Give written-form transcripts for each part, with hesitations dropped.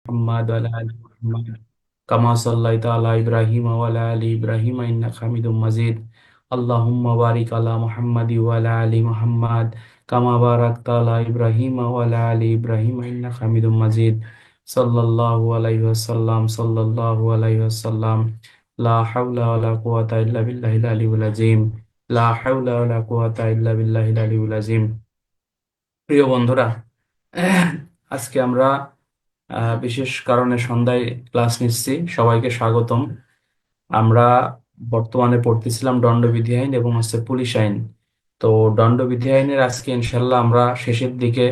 محمد وعلى آل محمد كما صليت على إبراهيم وعلى آل إبراهيم إنك حميد مجيد. اللهم بارك على محمد وعلى آل محمد كما باركت على إبراهيم وعلى آل إبراهيم إنك حميد مجيد. صلى الله عليه وسلم صلى الله عليه وسلم. لا حول ولا قوة إلا بالله العلي العظيم. لا حول ولا قوة إلا بالله العلي العظيم. প্রিয় বন্ধুরা, আজকে আমরা বিশেষ কারণে সন্ধ্যায় ক্লাস নিচ্ছি। সবাইকে স্বাগতম। আমরা বর্তমানে পড়তেছিলাম দণ্ডবিধি আইন এবং পুলিশ আইন। তো দণ্ডবিধি আইনের আজকে ইনশাল্লাহ আমরা শেষের দিকে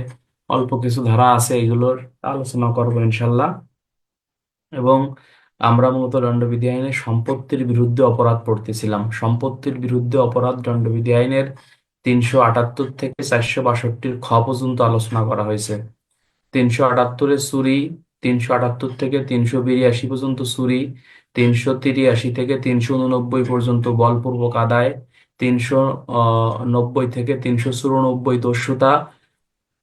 অল্প কিছু ধারা আছে, এগুলোর আলোচনা করবো ইনশাল্লাহ। এবং আমরা মূলত দণ্ডবিধি আইনে সম্পত্তির বিরুদ্ধে অপরাধ পড়তেছিলাম। সম্পত্তির বিরুদ্ধে অপরাধ দণ্ডবিধি আইনের 378 থেকে 462 খ পর্যন্ত আলোচনা করা হয়েছে। 378-এ চুরি, 378 থেকে 382 পর্যন্ত চুরি, 383 থেকে 389 পর্যন্ত বলপূর্বক আদায়, 390 থেকে 394 দস্যুতা,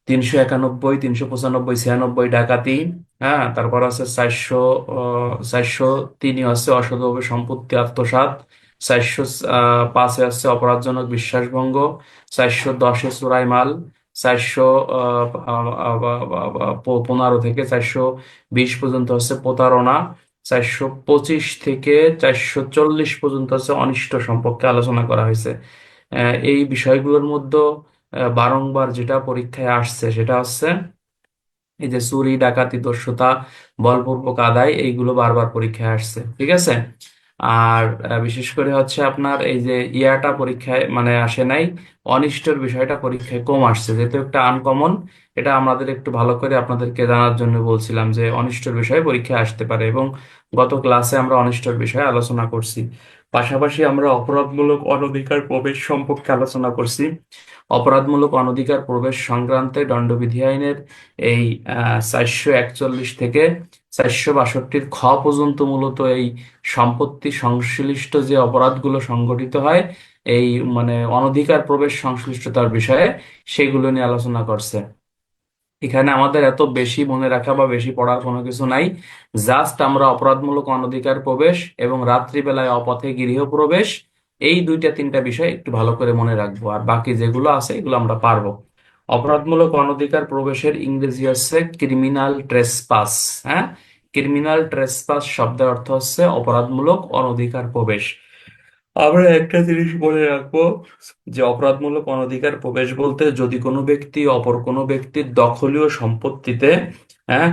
391, 395, 96 ডাকাতি। হ্যাঁ, তারপর আছে 403 হচ্ছে অসৎভাবে সম্পত্তি আত্মসাৎ, 405 হচ্ছে অপরাধজনক বিশ্বাসভঙ্গ, 410-এ চোরাই মাল, 415 থেকে 420 পর্যন্ত হচ্ছে প্রতারণা, 425 থেকে 440 পর্যন্ত হচ্ছে অনিষ্ট সম্পর্কে আলোচনা করা হয়েছে। এই বিষয়গুলোর মধ্যে বারংবার যেটা পরীক্ষায় আসছে সেটা হচ্ছে এই যে চুরি, ডাকাতি, দস্যুতা, বলপূর্বক আদায়, এইগুলো বারবার পরীক্ষায় আসছে। ঠিক আছে। আর বিশেষ করে হচ্ছে আপনার এই যে ইয়াটা পরীক্ষায় মানে আসে নাই, অনিষ্টর বিষয়টা পরীক্ষায় কম আসছে, যেহেতু একটা আনকমন। এটা আমাদের একটু ভালো করে আপনাদেরকে জানার জন্য বলছিলাম যে অনিষ্টর বিষয়ে পরীক্ষায় আসতে পারে, এবং গত ক্লাসে আমরা অনিষ্টর বিষয়ে আলোচনা করছি। পাশাপাশি আমরা অপরাধমূলক অনধিকার প্রবেশ সম্পর্কে আলোচনা করছি। অপরাধমূলক অনধিকার প্রবেশ সংক্রান্তে দণ্ডবিধি আইনের এই 441 থেকে 462-র খ পর্যন্ত মূলত এই সম্পত্তি সংশ্লিষ্ট যে অপরাধগুলো সংগঠিত হয় এই মানে অনধিকার প্রবেশ সংশ্লিষ্টতার বিষয়ে, সেগুলো নিয়ে আলোচনা করছে। এখানে আমাদের এত বেশি মনে রাখা বা বেশি পড়ার কোনো কিছু নাই। জাস্ট আমরা অপরাধমূলক অনধিকার প্রবেশ এবং রাত্রিবেলায় অপথে গৃহ প্রবেশ, এই দুইটা তিনটা বিষয় একটু ভালো করে মনে রাখবো, আর বাকি যেগুলো আছে এগুলো আমরা পারবো। অপরাধমূলক অনধিকার প্রবেশের ইংরেজি হচ্ছে ক্রিমিনাল ট্রেসপাস। হ্যাঁ, ক্রিমিনাল ট্রেসপাস শব্দের অর্থ হচ্ছে অপরাধমূলক অনধিকার প্রবেশ। আমরা একটা জিনিস মনে রাখবো যে অপরাধমূলক অনধিকার প্রবেশ বলতে যদি কোনো ব্যক্তি অপর কোনো ব্যক্তির দখলীয় সম্পত্তিতে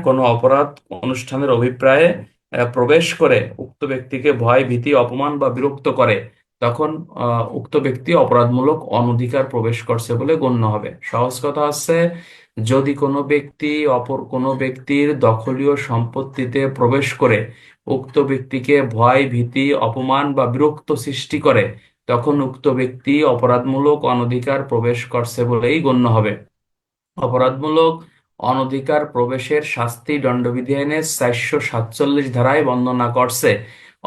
কোনো অপরাধ অনুষ্ঠানের অভিপ্রায়ে প্রবেশ করে উক্ত ব্যক্তিকে ভয়, ভীতি, অপমান বা বিরক্ত করে, তখন উক্ত ব্যক্তি অপরাধমূলক অনধিকার প্রবেশ করছে বলে গণ্য হবে। সহজ কথা হচ্ছে, যদি কোনো ব্যক্তি অপর কোনো ব্যক্তির দখলীয় সম্পত্তিতে প্রবেশ করে উক্ত ব্যক্তিকে ভয়, ভীতি, অপমান বা বিরক্ত সৃষ্টি করে, তখন উক্ত ব্যক্তি অপরাধমূলক অনধিকার প্রবেশ করছে বলেই গণ্য হবে। অপরাধমূলক অনধিকার প্রবেশের শাস্তি দণ্ডবিধি আইনের 447 ধারায় বর্ণনা করছে।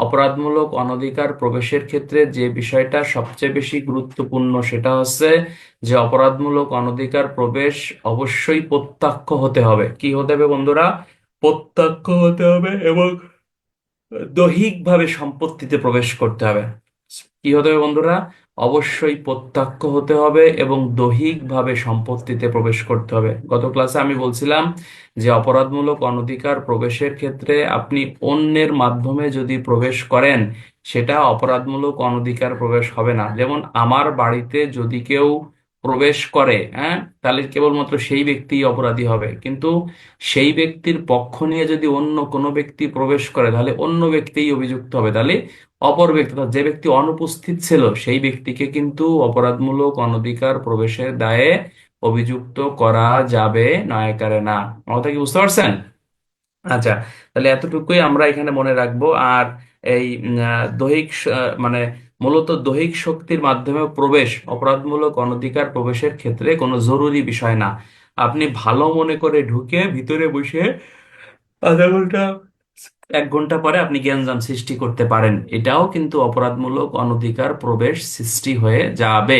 অপরাধমূলক অনধিকার প্রবেশের ক্ষেত্রে যে বিষয়টা সবচেয়ে বেশি গুরুত্বপূর্ণ সেটা হচ্ছে যে অপরাধমূলক অনধিকার প্রবেশ অবশ্যই প্রত্যক্ষ হতে হবে। কি হতে হবে বন্ধুরা? প্রত্যক্ষ হতে হবে এবং দৈহিকভাবে সম্পত্তিতে প্রবেশ করতে হবে। কি হতে হবে বন্ধুরা? অবশ্যই প্রত্যক্ষ হতে হবে এবং দৈহিকভাবে সম্পত্তিতে প্রবেশ করতে হবে। গত ক্লাসে আমি বলছিলাম যে অপরাধমূলক অনধিকার প্রবেশের ক্ষেত্রে আপনি অন্যের মাধ্যমে যদি প্রবেশ করেন সেটা অপরাধমূলক অনধিকার প্রবেশ হবে না। যেমন আমার বাড়িতে যদি কেউ প্রবেশ করে, তাহলে কেবলমাত্র সেই ব্যক্তিই অপরাধী হবে, কিন্তু সেই ব্যক্তির পক্ষ নিয়ে যদি অন্য কোনো ব্যক্তি প্রবেশ করে তাহলে অন্য ব্যক্তিই অভিযুক্ত হবে। তাহলে অপর ব্যক্তি অর্থাৎ যে ব্যক্তি অনুপস্থিত ছিল সেই ব্যক্তিকে কিন্তু অপরাধমূলক অনধিকার প্রবেশের দায়ে অভিযুক্ত করা যাবে নয়াকারে না। কথা কি বুঝতে পারছেন? আচ্ছা, তাহলে এতটুকুই আমরা এখানে মনে রাখবো। আর এই মানে মূলত দৈহিক শক্তির মাধ্যমে প্রবেশ অপরাধমূলক অনধিকার প্রবেশের ক্ষেত্রে কোনো জরুরি বিষয় না। আপনি ভালো মনে করে ঢুকে ভিতরে বসে আধা ঘন্টা, 1 ঘন্টা পরে আপনি জ্ঞানজাম সৃষ্টি করতে পারেন, এটাও কিন্তু অপরাধমূলক অনধিকার প্রবেশ সৃষ্টি হয়ে যাবে।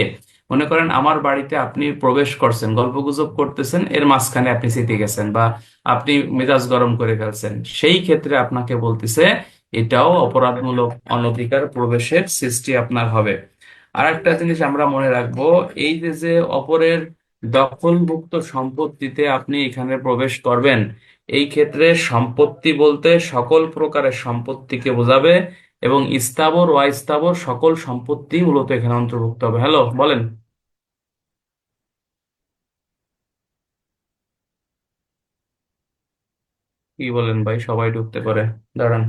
মনে করেন আমার বাড়িতে আপনি প্রবেশ করছেন, গল্পগুজব করতেছেন, এর মাঝখানে আপনি চেতে গেছেন বা আপনি মেজাজ গরম করে ফেলছেন, সেই ক্ষেত্রে আপনাকে বলতেছে এটাও অপরাধমূলক অনধিকার প্রবেশের সৃষ্টি আপনার হবে। আর একটা জিনিস আমরা মনে রাখবো, এই যে যে অপরের দখলভুক্ত সম্পত্তিতে আপনি এখানে প্রবেশ করবেন, এই ক্ষেত্রে সম্পত্তি বলতে সকল প্রকারের সম্পত্তিকে বোঝাবে, এবং স্থাবর ও অস্থাবর সকল সম্পত্তি মূলত এখানে অন্তর্ভুক্ত হবে। হ্যালো, বলেন। কি বলেন ভাই, সবাই ঢুকতে পারে? দাঁড়ান।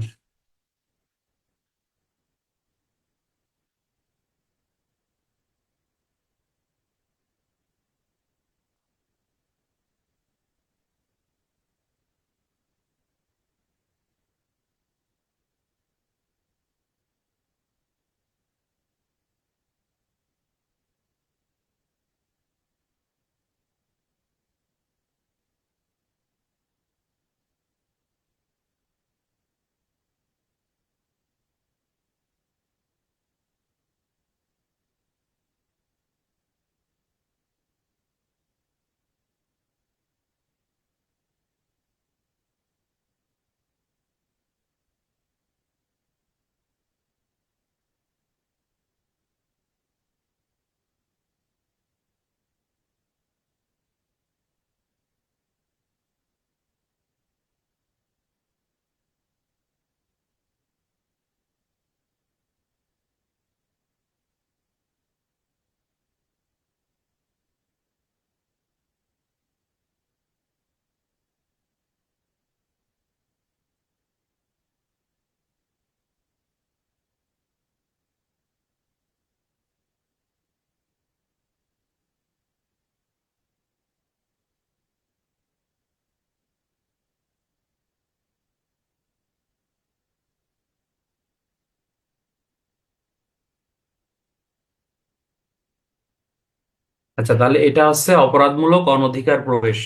আচ্ছা, তাহলে এটা হচ্ছে অপরাধমূলক অনধিকার প্রবেশ।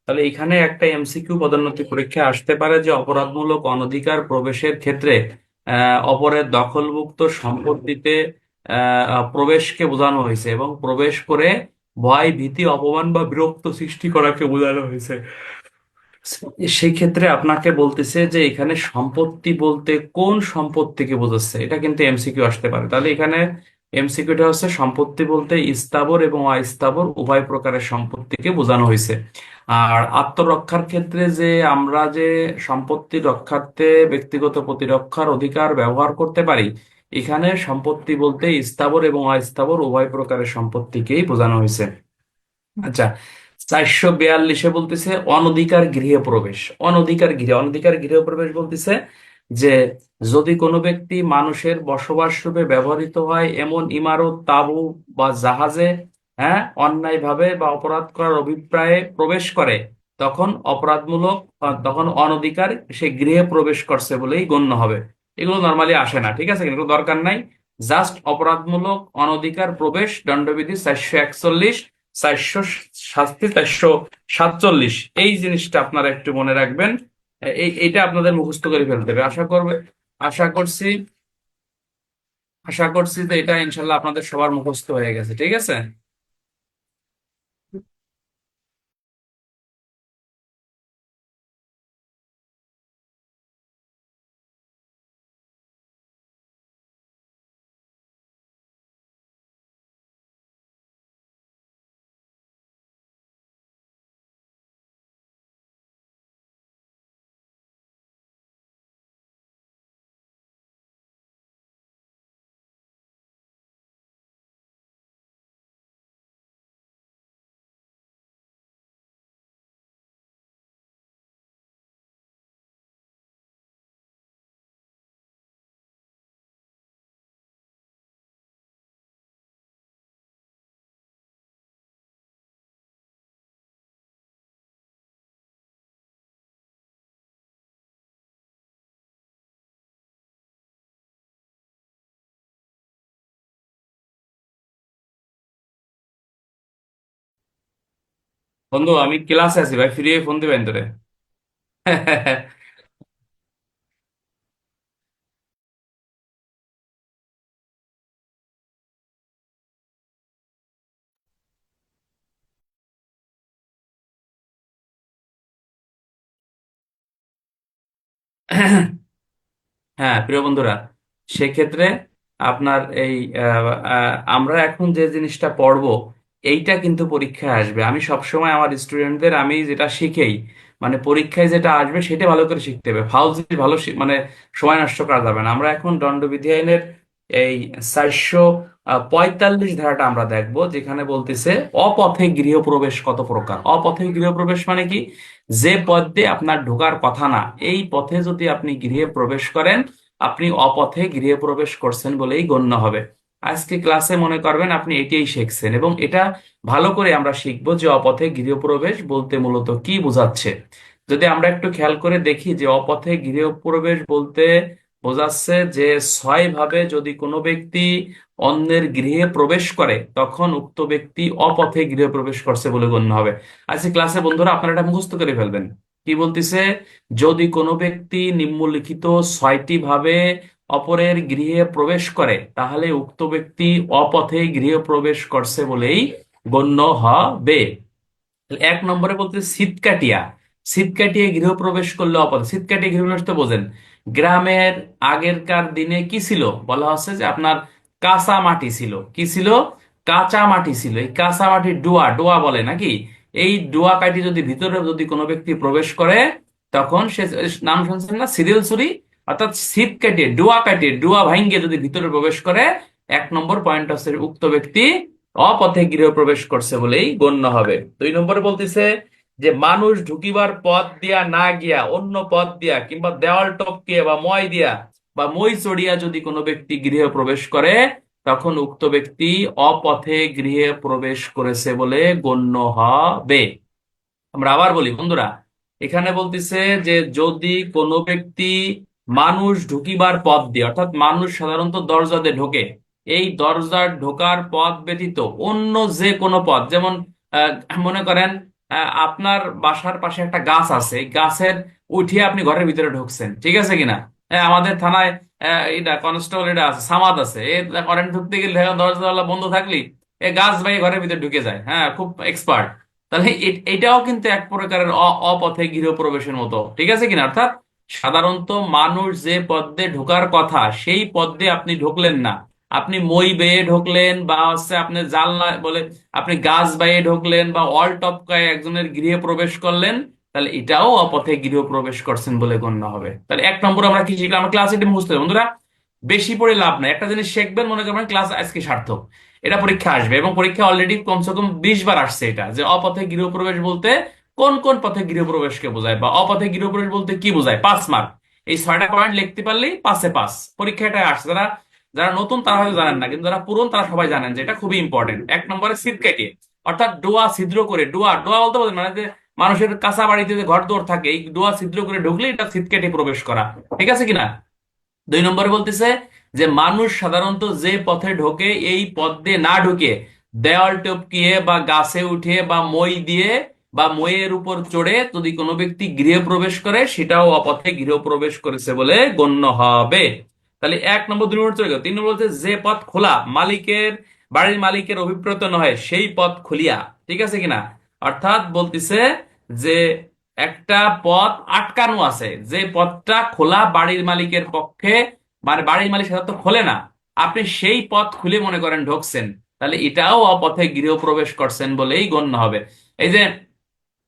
তাহলে এখানে একটা এমসিকিউ পদোন্নতি পরীক্ষা আসতে পারে যে অপরাধমূলক অনধিকার প্রবেশের ক্ষেত্রে অপরের দখলভুক্ত সম্পত্তিতে প্রবেশকে বোঝানো হয়েছে, এবং প্রবেশ করে ভয়, ভীতি, অপমান বা বিরক্ত সৃষ্টি করাকে বোঝানো হয়েছে। সেই ক্ষেত্রে আপনাকে বলতেছে যে এখানে সম্পত্তি বলতে কোন সম্পত্তিকে বোঝাচ্ছে, এটা কিন্তু এমসিকিউ আসতে পারে। তাহলে এখানে এমসিকিউটা হচ্ছে সম্পত্তি বলতে স্থাবর এবং অস্থাবর উভয় প্রকারের সম্পত্তিকে বোঝানো হয়েছে। আর আত্মরক্ষার ক্ষেত্রে যে আমরা যে সম্পত্তি রক্ষার্থে ব্যক্তিগত প্রতিরক্ষার অধিকার ব্যবহার করতে পারি, এখানে সম্পত্তি বলতে স্থাবর এবং অস্থাবর উভয় প্রকারের সম্পত্তিকেই বোঝানো হয়েছে। আচ্ছা, 442-এ বলতেছে অনধিকার গৃহে প্রবেশ। অনধিকার গৃহে প্রবেশ বলতেছে যে যদি কোনো ব্যক্তি মানুষের বসবাস রূপে ব্যবহৃত হয় এমন ইমারত, তাঁবু বা জাহাজে, হ্যাঁ, অন্যায়ভাবে বা অপরাধ করার অভিপ্রায়ে প্রবেশ করে, তখন অপরাধমূলক, তখন অনধিকার সে গৃহে প্রবেশ করছে বলেই গণ্য হবে। এগুলো নর্মালি আসে না, ঠিক আছে, এগুলো দরকার নাই। জাস্ট অপরাধমূলক অনধিকার প্রবেশ, দণ্ডবিধি 441, 400 শাস্তি 447, এই জিনিসটা আপনারা একটু মনে রাখবেন। এইটা আপনাদের মুখস্থ করে ফেলতে হবে। আশা করছি আশা করছি যে এটা ইনশাল্লাহ আপনাদের সবার মুখস্থ হয়ে গেছে, ঠিক আছে। বন্ধু, আমি ক্লাসে আছি ভাই, ফিরিয়ে ফোন দিবেন তোরে। হ্যাঁ প্রিয় বন্ধুরা, সেক্ষেত্রে আপনার এই আমরা এখন যে জিনিসটা পড়বো এইটা কিন্তু পরীক্ষায় আসবে। আমি সবসময় আমার স্টুডেন্টদের আমি যেটা শিখেই, মানে পরীক্ষায় যেটা আসবে সেটা ভালো করে শিখতে হবে, ফাউজি ভালো মানে সময় নষ্ট করা যাবে না। আমরা এখন দণ্ডবিধি আইনের এই 445 ধারাটা আমরা দেখবো, যেখানে বলতেছে অপথে গৃহপ্রবেশ কত প্রকার। অপথে গৃহপ্রবেশ মানে কি? যে পথ দিয়ে আপনার ঢোকার কথা না, এই পথে যদি আপনি গৃহে প্রবেশ করেন, আপনি অপথে গৃহে প্রবেশ করছেন বলেই গণ্য হবে। আজকে ক্লাসে মনে করবেন আপনি এটাই শিখছেন, এবং এটা ভালো করে আমরা শিখবো যে অপথে গৃহপ্রবেশ বলতে মূলত কি বোঝাচ্ছে। যদি আমরা একটু খেয়াল করে দেখি যে অপথে গৃহপ্রবেশ বলতে বোঝাচ্ছে যে ছয় ভাবে যদি কোনো ব্যক্তি অন্যের গৃহে প্রবেশ করে, তখন উক্ত ব্যক্তি অপথে গৃহে প্রবেশ করছে বলে গণ্য হবে। আজকে ক্লাসে বন্ধুরা আপনারা এটা মুখস্থ করে ফেলবেন। কি বলতিছে? যদি কোনো ব্যক্তি নিম্নলিখিত ছয়টি ভাবে অপরের গৃহে প্রবেশ করে, তাহলে উক্ত ব্যক্তি অপথে গৃহে প্রবেশ করছে বলেই গণ্য হবে। তাহলে এক নম্বরে বলতে শীত কাটিয়া, শীত কাটিয়ে গৃহপ্রবেশ করলে অপরাধ। শীত কাটিয়ে গৃহপ্রবেশ তো বোঝেন। গ্রামের আগেরকার দিনে কি ছিল বলা হচ্ছে যে আপনার কাঁচা মাটি ছিল। কি ছিল? কাঁচা মাটি ছিল। এই কাঁচা মাটি ডোয়া ডোয়া বলে নাকি? এই ডোয়া কাটি যদি ভিতরে যদি কোনো ব্যক্তি প্রবেশ করে, তখন সে, নাম শুনছেন না সিরিল চুরি, অর্থাৎ শীত কাটিয়ে ডোয়া কাটিয়ে ডোয়া ভাঙ্গে যদি ভিতরে প্রবেশ করে, এক নম্বর পয়েন্ট হচ্ছে উক্ত ব্যক্তি অপথে গৃহ প্রবেশ করছে বলেই গণ্য হবে। দুই নম্বরে বলতেছে যে মানুষ ঢুকিবার পথ দিয়া না গিয়া অন্য পথ দিয়া কিংবা দেওয়াল টপকে বা মই দিয়া বা মই চড়িয়া যদি কোনো ব্যক্তি গৃহে প্রবেশ করে, তখন উক্ত ব্যক্তি অপথে গৃহে প্রবেশ করেছে বলে গণ্য হবে। আমরা আবার বলি বন্ধুরা, এখানে বলতেছে যে যদি কোনো ব্যক্তি মানুষ ঢুকিবার পথ দিয়ে, অর্থাৎ মানুষ সাধারণত দরজা দিয়ে ঢোকে, এই দরজার ঢোকার পথ ব্যতীত অন্য যে কোনো পথ, যেমন মনে করেন আপনার বাসার পাশে একটা গাছ আছে, এই গাছের উঠিয়ে আপনি ঘরের ভিতরে ঢুকছেন, ঠিক আছে কিনা? আমাদের থানায় এটা কনস্টেবল এটা আছে, সামাদ আছে, এ কারেন্ট ঢুকতে গেলে দরজা বন্ধ থাকলি এ গাছ বাইরে ঘরের ভিতরে ঢুকে যায়, হ্যাঁ খুব এক্সপার্ট। তাহলে এটাও কিন্তু এক প্রকারের অপথে গৃহপ্রবেশের মতো, ঠিক আছে কিনা? অর্থাৎ সাধারণত মানুষ যে পথ দিয়ে ঢোকার কথা সেই পথ দিয়ে আপনি ঢুকলেন না, আপনি মই বেয়ে ঢুকলেন, বা হচ্ছে আপনি জানলা বলে আপনি গাছ বাইয়ে ঢুকলেন, বা অল টপকায় একজনের গৃহে প্রবেশ করলেন, তাহলে এটাও অপথে গৃহপ্রবেশ করছেন বলে গণ্য হবে। তাহলে এক নম্বর আমরা কি শিখলাম? আমরা ক্লাস এটা মুখস্থ হবে বন্ধুরা, বেশি পড়ে লাভ নাই। একটা জিনিস শিখবেন, মনে করবেন ক্লাস আজকে সার্থক। এটা পরীক্ষা আসবে, এবং পরীক্ষা অলরেডি কমসে কম 20 বার আসছে এটা, যে অপথে গৃহপ্রবেশ বলতে কোন কোন পথে গৃহপ্রবেশকে বোঝায়, বা অপথে গৃহপ্রবেশ বলতে কি বোঝায়। 5 মার্ক। এই 6টা পয়েন্ট লিখতে পারলেই পাসে পাস। পরীক্ষা এটা আসছে। যারা যারা নতুন তারা হয়তো জানেন না, কিন্তু যারা পুরন তারা সবাই জানেন যে এটা খুবই ইম্পর্টেন্ট। এক নম্বরে সিট কেটে, অর্থাৎ ডোয়া ছিদ্র করে, ডোয়া ডোয়া বলতে বলতে মানে যে মানুষের কাঁচা বাড়িতে যে ঘর দোর থাকে, এই ডোয়া ছিদ্র করে ঢুকলে এটা সিট কেটে প্রবেশ করা, ঠিক আছে কিনা? দুই নম্বরে বলতেছে যে মানুষ সাধারণত যে পথে ঢোকে এই পথ দিয়ে না ঢুকে দেওয়াল টপকিয়ে বা গাছে উঠে বা মই দিয়ে বা মইয়ের উপর চড়ে যদি কোনো ব্যক্তি গৃহে প্রবেশ করে, সেটাও অপথে গৃহ প্রবেশ করেছে বলে গণ্য হবে। তাহলে এক নম্বর, 2 নম্বর চলে গেল। 3 নম্বর বলছে যে পথ খোলা মালিকের, বাড়ির মালিকের অভিপ্রেত নয় সেই পথ খুলিয়া, ঠিক আছে কিনা? অর্থাৎ বলতেছে যে একটা পথ আটকানো আছে, যে পথটা খোলা বাড়ির মালিকের পক্ষে, মানে বাড়ির মালিক সাধারণত খোলে না, আপনি সেই পথ খুলে মনে করেন ঢুকছেন, তাহলে এটাও অপথে গৃহ প্রবেশ করছেন বলেই গণ্য হবে। এই যে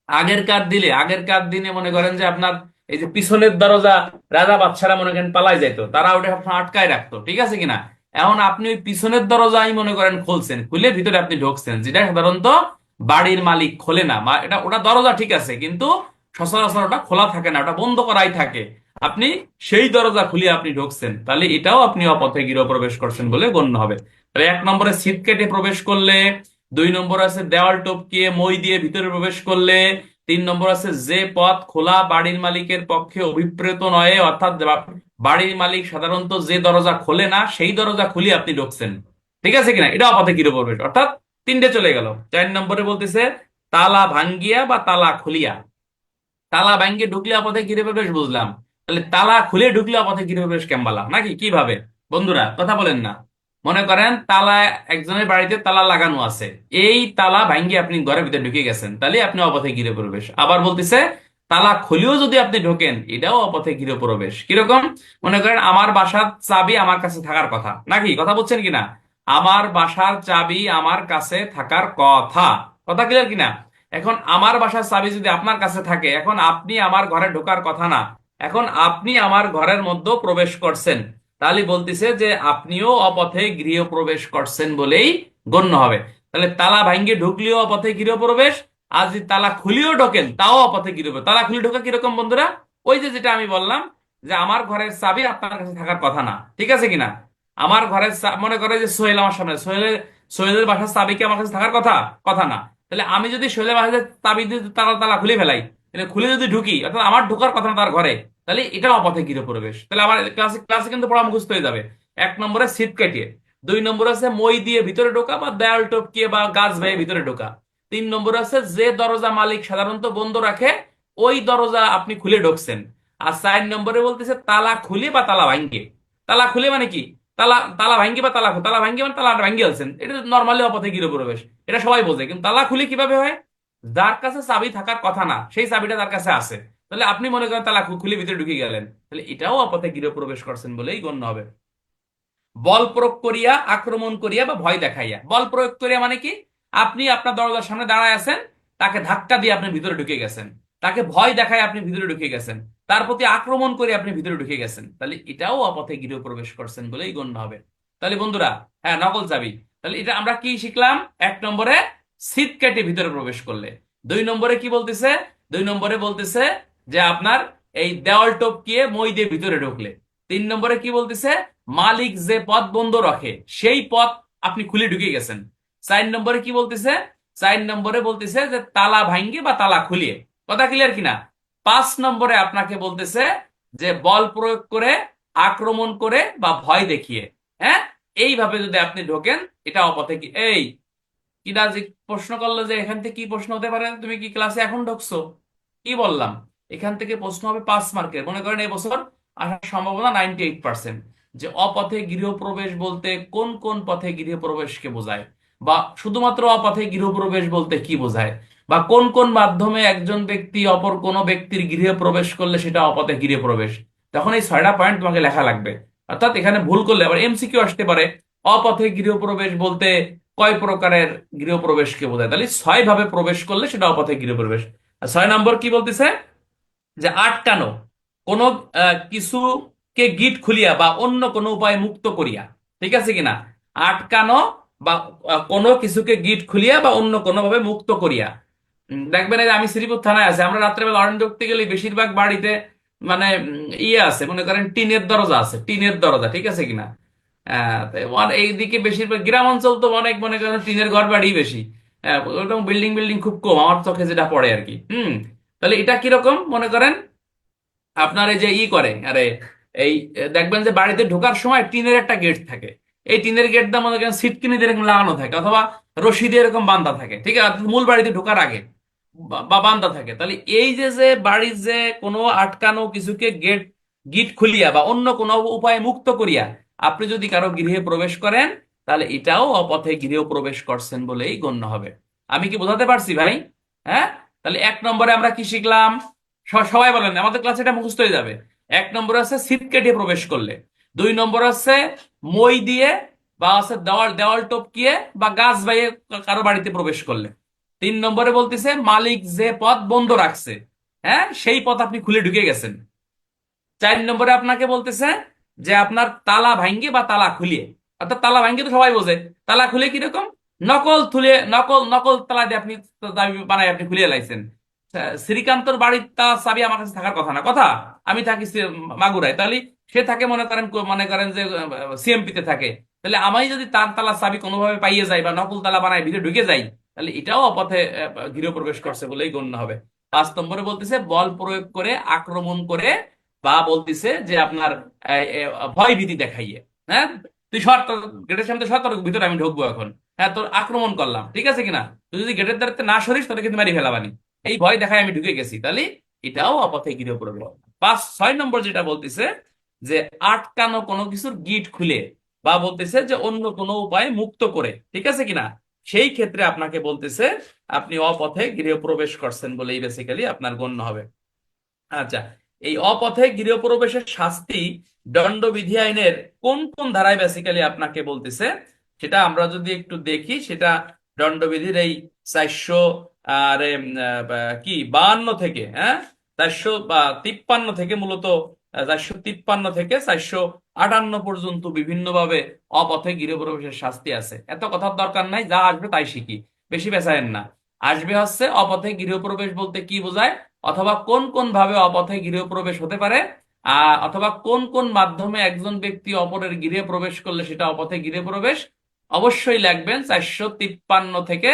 আগেরকার দিনে মনে করেন যে আপনার এই যে পিছনের দরজা রাজা বাদশারা মনে করেন পালাই যাইতো, তারা ওটা সবসময় আটকায় রাখতো, ঠিক আছে কিনা? এখন আপনি ওই পিছনের দরজাই মনে করেন খুলছেন, খুলে ভিতরে আপনি ঢুকছেন, যেটা সাধারণত বাড়ির মালিক খোলে না। বা এটা ওটা দরজা ঠিক আছে, কিন্তু সচরাচর ওটা খোলা থাকে না, ওটা বন্ধ করাই থাকে। আপনি সেই দরজা খুলে আপনি ঢুকছেন, তাহলে এটাও আপনি অপথে গৃহ প্রবেশ করছেন বলে গণ্য হবে। তাহলে এক নম্বরে ছিট কেটে প্রবেশ করলে, 2 নম্বর আছে দেওয়াল টপকিয়ে মই দিয়ে ভিতরে প্রবেশ করলে, 3 নম্বর আছে যে পথ খোলা বাড়ির মালিকের পক্ষে অভিপ্রেত নয়, অর্থাৎ বাড়ির মালিক সাধারণত যে দরজা খোলে না সেই দরজা খুলে আপনি ঢুকছেন, ঠিক আছে কিনা? এটা অপথে গৃহ প্রবেশ। অর্থাৎ 3টে চলে গেল। 4 নম্বরে বলতেছে তালা ভাঙ্গিয়া বা তালা খুলিয়া। তালা ভাঙ্গিয়ে ঢুকলে অপথে গৃহ প্রবেশ বুঝলাম, তাহলে তালা খুলে ঢুকলে অপথে গৃহ প্রবেশ কেমবালা নাকি কিভাবে? বন্ধুরা কথা বলেন না। মনে করেন তালা, একজনের বাড়িতে তালা লাগানো আছে, এই তালা ভাঙ্গিয়ে আপনি ঘরের ভিতরে ঢুকে গেছেন, তাহলে আপনি অপথে গৃহ প্রবেশ। আবার বলতেছে তালা খুলেও যদি আপনি ঢোকেন, এটাও অপথে গৃহপ্রবেশ। কিরকম? মনে করেন আমার বাসার চাবি আমার কাছে থাকার কথা, নাকি কথা বলছেন কিনা? আমার বাসার চাবি আমার কাছে থাকার কথা, কথা ক্লিয়ার কিনা? এখন আমার বাসার চাবি যদি আপনার কাছে থাকে, এখন আপনি আমার ঘরে ঢোকার কথা না, এখন আপনি আমার ঘরের মধ্যে প্রবেশ করছেন, তাহলে বলতেছে যে আপনিও অপথে গৃহপ্রবেশ করছেন বলেই গণ্য হবে। তাহলে তালা ভাঙ্গে ঢুকলেও অপথে গৃহপ্রবেশ, আর যদি তালা খুলিও ঢোকেন তাও অপথে গৃহপ্রবেশ। তালা খুলে ঢোকা কিরকম বন্ধুরা? ওই যে যেটা আমি বললাম, যে আমার ঘরের চাবি আপনার কাছে থাকার কথা না, ঠিক আছে কিনা? আমার ঘরের মনে করে যে সোহেল আমার সামনে, সোহেলের বাসার চাবি কি আমার কাছে থাকার কথা? কথা না। তাহলে আমি যদি সোহেলের বাসার চাবি দিয়ে তালা তালা খুলে ফেলাই, তাহলে খুলে যদি ঢুকি, অর্থাৎ আমার ঢোকার কথা না তার ঘরে, তাহলে এটা অপথে গৃহপ্রবেশ। তাহলে আমার ক্লাসে ক্লাসে কিন্তু পড়া মুখস্থ হয়ে যাবে। এক নম্বরে সিট কাটিয়ে, দুই নম্বর আছে মই দিয়ে ভিতরে ঢোকা বা দেয়াল টপকিয়ে বা গাছ বেয়ে ভিতরে ঢোকা, তিন নম্বর আছে যে দরজা মালিক সাধারণত বন্ধ রাখে ওই দরজা আপনি খুলে ঢুকছেন, আর চার নম্বরে বলতেছে তালা খুলে বা তালা ভাঙ্গে। তালা খুলে মানে কি? তালা তালা ভাঙ্গে বা তালা ভাঙ্গে মানে তালা ভাঙ্গে আছেন, এটা নর্মালি অপথে গৃহপ্রবেশ, এটা সবাই বোঝে। কিন্তু তালা খুলে কিভাবে হয়? যার কাছে চাবি থাকার কথা না সেই চাবিটা তার কাছে আছে, তাহলে আপনি মনে করেন তালা খুলে ভিতরে ঢুকে গেলেন, তাহলে এটাও অপথে গৃহপ্রবেশ করছেন বলেই গণ্য হবে। বল প্রয়োগ করিয়া, আক্রমণ করিয়া বা ভয় দেখাইয়া। বল প্রয়োগ করিয়া মানে কি? আপনি আপনার দরজার সামনে দাঁড়ায় আছেন, তাকে ধাক্কা দিয়ে আপনি ভিতরে ঢুকে গেছেন, তাকে ভয় দেখায় আপনি ভিতরে ঢুকে গেছেন, তার প্রতি আক্রমণ করে আপনি ভিতরে ঢুকে গেছেন, তাহলে এটাও অপথে গৃহপ্রবেশ করছেন বলেই গণ্য হবে। তাহলে বন্ধুরা, হ্যাঁ, নকল চাবি। তাহলে এটা আমরা কি শিখলাম? এক নম্বরে সিট কেটে ভিতরে প্রবেশ করলে। দুই নম্বরে কি বলতেছে? দুই নম্বরে বলতেছে যে আপনার এই দেওয়াল টপকিয়ে মই দিয়ে ভিতরে ঢুকলে। তিন নম্বরে কি বলতেছে? মালিক যে পথ বন্ধ রাখে সেই পথ আপনি খুলে ঢুকে গেছেন। চার নম্বরে কি বলতেছে? চার নম্বরে বলতেছে যে তালা ভাঙ্গে বা তালা খুলিয়ে। কথা ক্লিয়ার কিনা? পাঁচ নম্বরে আপনাকে বলতেছে যে বল প্রয়োগ করে, আক্রমণ করে বা ভয় দেখিয়ে। হ্যাঁ, এইভাবে যদি আপনি ঢোকেন, এটা অপথে কি এই কিনা যে প্রশ্ন করলো যে এখান থেকে কি প্রশ্ন হতে পারে, তুমি কি ক্লাসে এখন ঢুকছো? কি বললাম? এখান থেকে প্রশ্ন হবে 5 মার্কের। মনে করেন এবছর আসার সম্ভাবনা 98%। যে অপথে গৃহপ্রবেশ বলতে কোন কোন পথে গৃহপ্রবেশকে বোঝায়, বা শুধুমাত্র অপথে গৃহপ্রবেশ বলতে কি বোঝায়, বা কোন কোন মাধ্যমে একজন ব্যক্তি অপর কোনো ব্যক্তির গৃহে প্রবেশ করলে সেটা অপথে গৃহপ্রবেশ। তখন এই 6টা পয়েন্ট তোমাকে লেখা লাগবে। অর্থাৎ এখানে ভুল করলে আবার এমসিকিউ আসতে পারে, অপথে গৃহপ্রবেশ বলতে কয় প্রকারের গৃহপ্রবেশকে বোঝায়, তাহলে 6 ভাবে প্রবেশ করলে সেটা অপথে গৃহপ্রবেশ। আর 6 নম্বর কি বলতেছে? যে আটকানো কোনো কিছুকে গিট খুলিয়া বা অন্য কোনো উপায়ে মুক্ত করিয়া, ঠিক আছে কিনা? আটকানো বা কোনো কিছুকে গিট খুলিয়া বা অন্য কোনো ভাবে মুক্ত করিয়া। দেখবেন এই যে আমি শ্রীপুর থানায় আছে, আমরা রাত্রেবেলা হরেন ঢুকতে গেলে বেশিরভাগ বাড়িতে মানে ইয়ে আছে, মনে করেন টিনের দরজা আছে, টিনের দরজা, ঠিক আছে কিনা? এইদিকে বেশিরভাগ গ্রাম অঞ্চল তো অনেক মনে করেন টিনের ঘর বাড়ি বেশি। ওরকম বিল্ডিং বিল্ডিং খুব কম আমার চোখে যেটা পড়ে আর কি। তাহলে এটা কিরকম মনে করেন? আপনার এই যে ই করে আরে এই দেখবেন যে বাড়িতে ঢোকার সময় টিনের একটা গেট থাকে, এই টিনের গেটটা মনে করেন সিটকিনি দিয়ে এরকম লাগানো থাকে অথবা রশি দিয়ে এরকম বাঁধা থাকে, ঠিক আছে? মূল বাড়িতে ঢোকার আগে বা বাঁধা থাকে। তাহলে এই যে যে বাড়ির যে কোনো আটকানো কিছুকে গিট খুলিয়া বা অন্য কোনো উপায়ে মুক্ত করিয়া আপনি যদি কারো গৃহে প্রবেশ করেন, তাহলে এটাও অপথে গৃহ প্রবেশ করছেন বলেই গণ্য হবে। আমি কি বোঝাতে পারছি ভাই? হ্যাঁ। তাহলে এক নম্বরে আমরা কি শিখলাম? সবাই বলেন, আমাদের ক্লাসে এটা মুখস্থ হয়ে যাবে। এক নম্বর আছে সিট কেটে প্রবেশ করলে। দুই নম্বর আছে মই দিয়ে বা আছে দেওয়াল দেওয়াল টপকিয়ে বা গাছ বাইয়ে কারো বাড়িতে প্রবেশ করলে। তিন নম্বরে বলতেছে মালিক যে পথ বন্ধ রাখছে, হ্যাঁ, সেই পথ আপনি খুলে ঢুকে গেছেন। চার নম্বরে আপনাকে বলতেছে যে আপনার তালা ভাঙ্গে বা তালা খুলিয়ে। অর্থাৎ তালা ভাঙ্গে তো সবাই বোঝে, তালা খুলে কিরকম? নকল তুলে নকল নকল তালা দিয়ে আপনি দাবি বানায় আপনি খুলিয়ে লাইছেন। শ্রীকান্তর বাড়ির তালা চাবি আমার কাছে থাকার কথা না, কথা। আমি থাকি মাগুরায়, তাহলে সে থাকে মনে করেন যে সিএমপি তে থাকে, তাহলে আমি যদি তার তালা চাবি কোনোভাবে পাইয়ে যাই বা নকল তালা বানায় ভিতরে ঢুকে যাই, তাহলে এটাও অপথে গৃহপ্রবেশ করছে বলেই গণ্য হবে। 5 নম্বরে বলতেছে বল প্রয়োগ করে, আক্রমণ করে বা বলতেছে যে আপনার ভয় ভীতি দেখাইয়ে। হ্যাঁ, তুই সর, তোর গেটের সামনে সর, তোর ভিতরে আমি ঢুকবো এখন। হ্যাঁ, তোর আক্রমণ করলাম, ঠিক আছে কিনা? তুই যদি গেটের দ্বারাতে না সরিস তোকে কিন্তু মারি ফেলাবানি, এই ভয় দেখায় আমি ঢুকে গেছি, তাহলে এটাও অপথে গৃহপ্রবেশ। 6 নম্বর যেটা বলতেছে যে আটকানো কোনো কিছুর গিট খুলে বা বলতেছে যে অন্য কোনো উপায়ে মুক্ত করে, ঠিক আছে কিনা? সেই ক্ষেত্রে আপনাকে বলতেছে আপনি অপথে গৃহপ্রবেশ করছেন বলেই বেসিক্যালি আপনার গণ্য হবে। আচ্ছা, এই অপথে গৃহপ্রবেশের শাস্তি দণ্ডবিধি আইনের কোন কোন ধারায় বেসিক্যালি আপনাকে বলতেছে, সেটা আমরা যদি একটু দেখি, সেটা দণ্ডবিধির এই 400 আর 52 থেকে, হ্যাঁ, 453 থেকে মূলত 453 থেকে 458 পর্যন্ত বিভিন্নভাবে অপথে গৃহপ্রবেশের শাস্তি আছে। এত কথার দরকার নাই, যা আসবে তাই শিখি, বেশি পেঁচায়েন না। আসবে হচ্ছে অপথে গৃহপ্রবেশ বলতে কি বোঝায়, অথবা কোন কোন ভাবে অপথে গৃহপ্রবেশ হতে পারে, অথবা কোন কোন মাধ্যমে একজন ব্যক্তি অপরের গৃহে প্রবেশ করলে সেটা অপথে গৃহপ্রবেশ। অবশ্যই লিখবেন 453 থেকে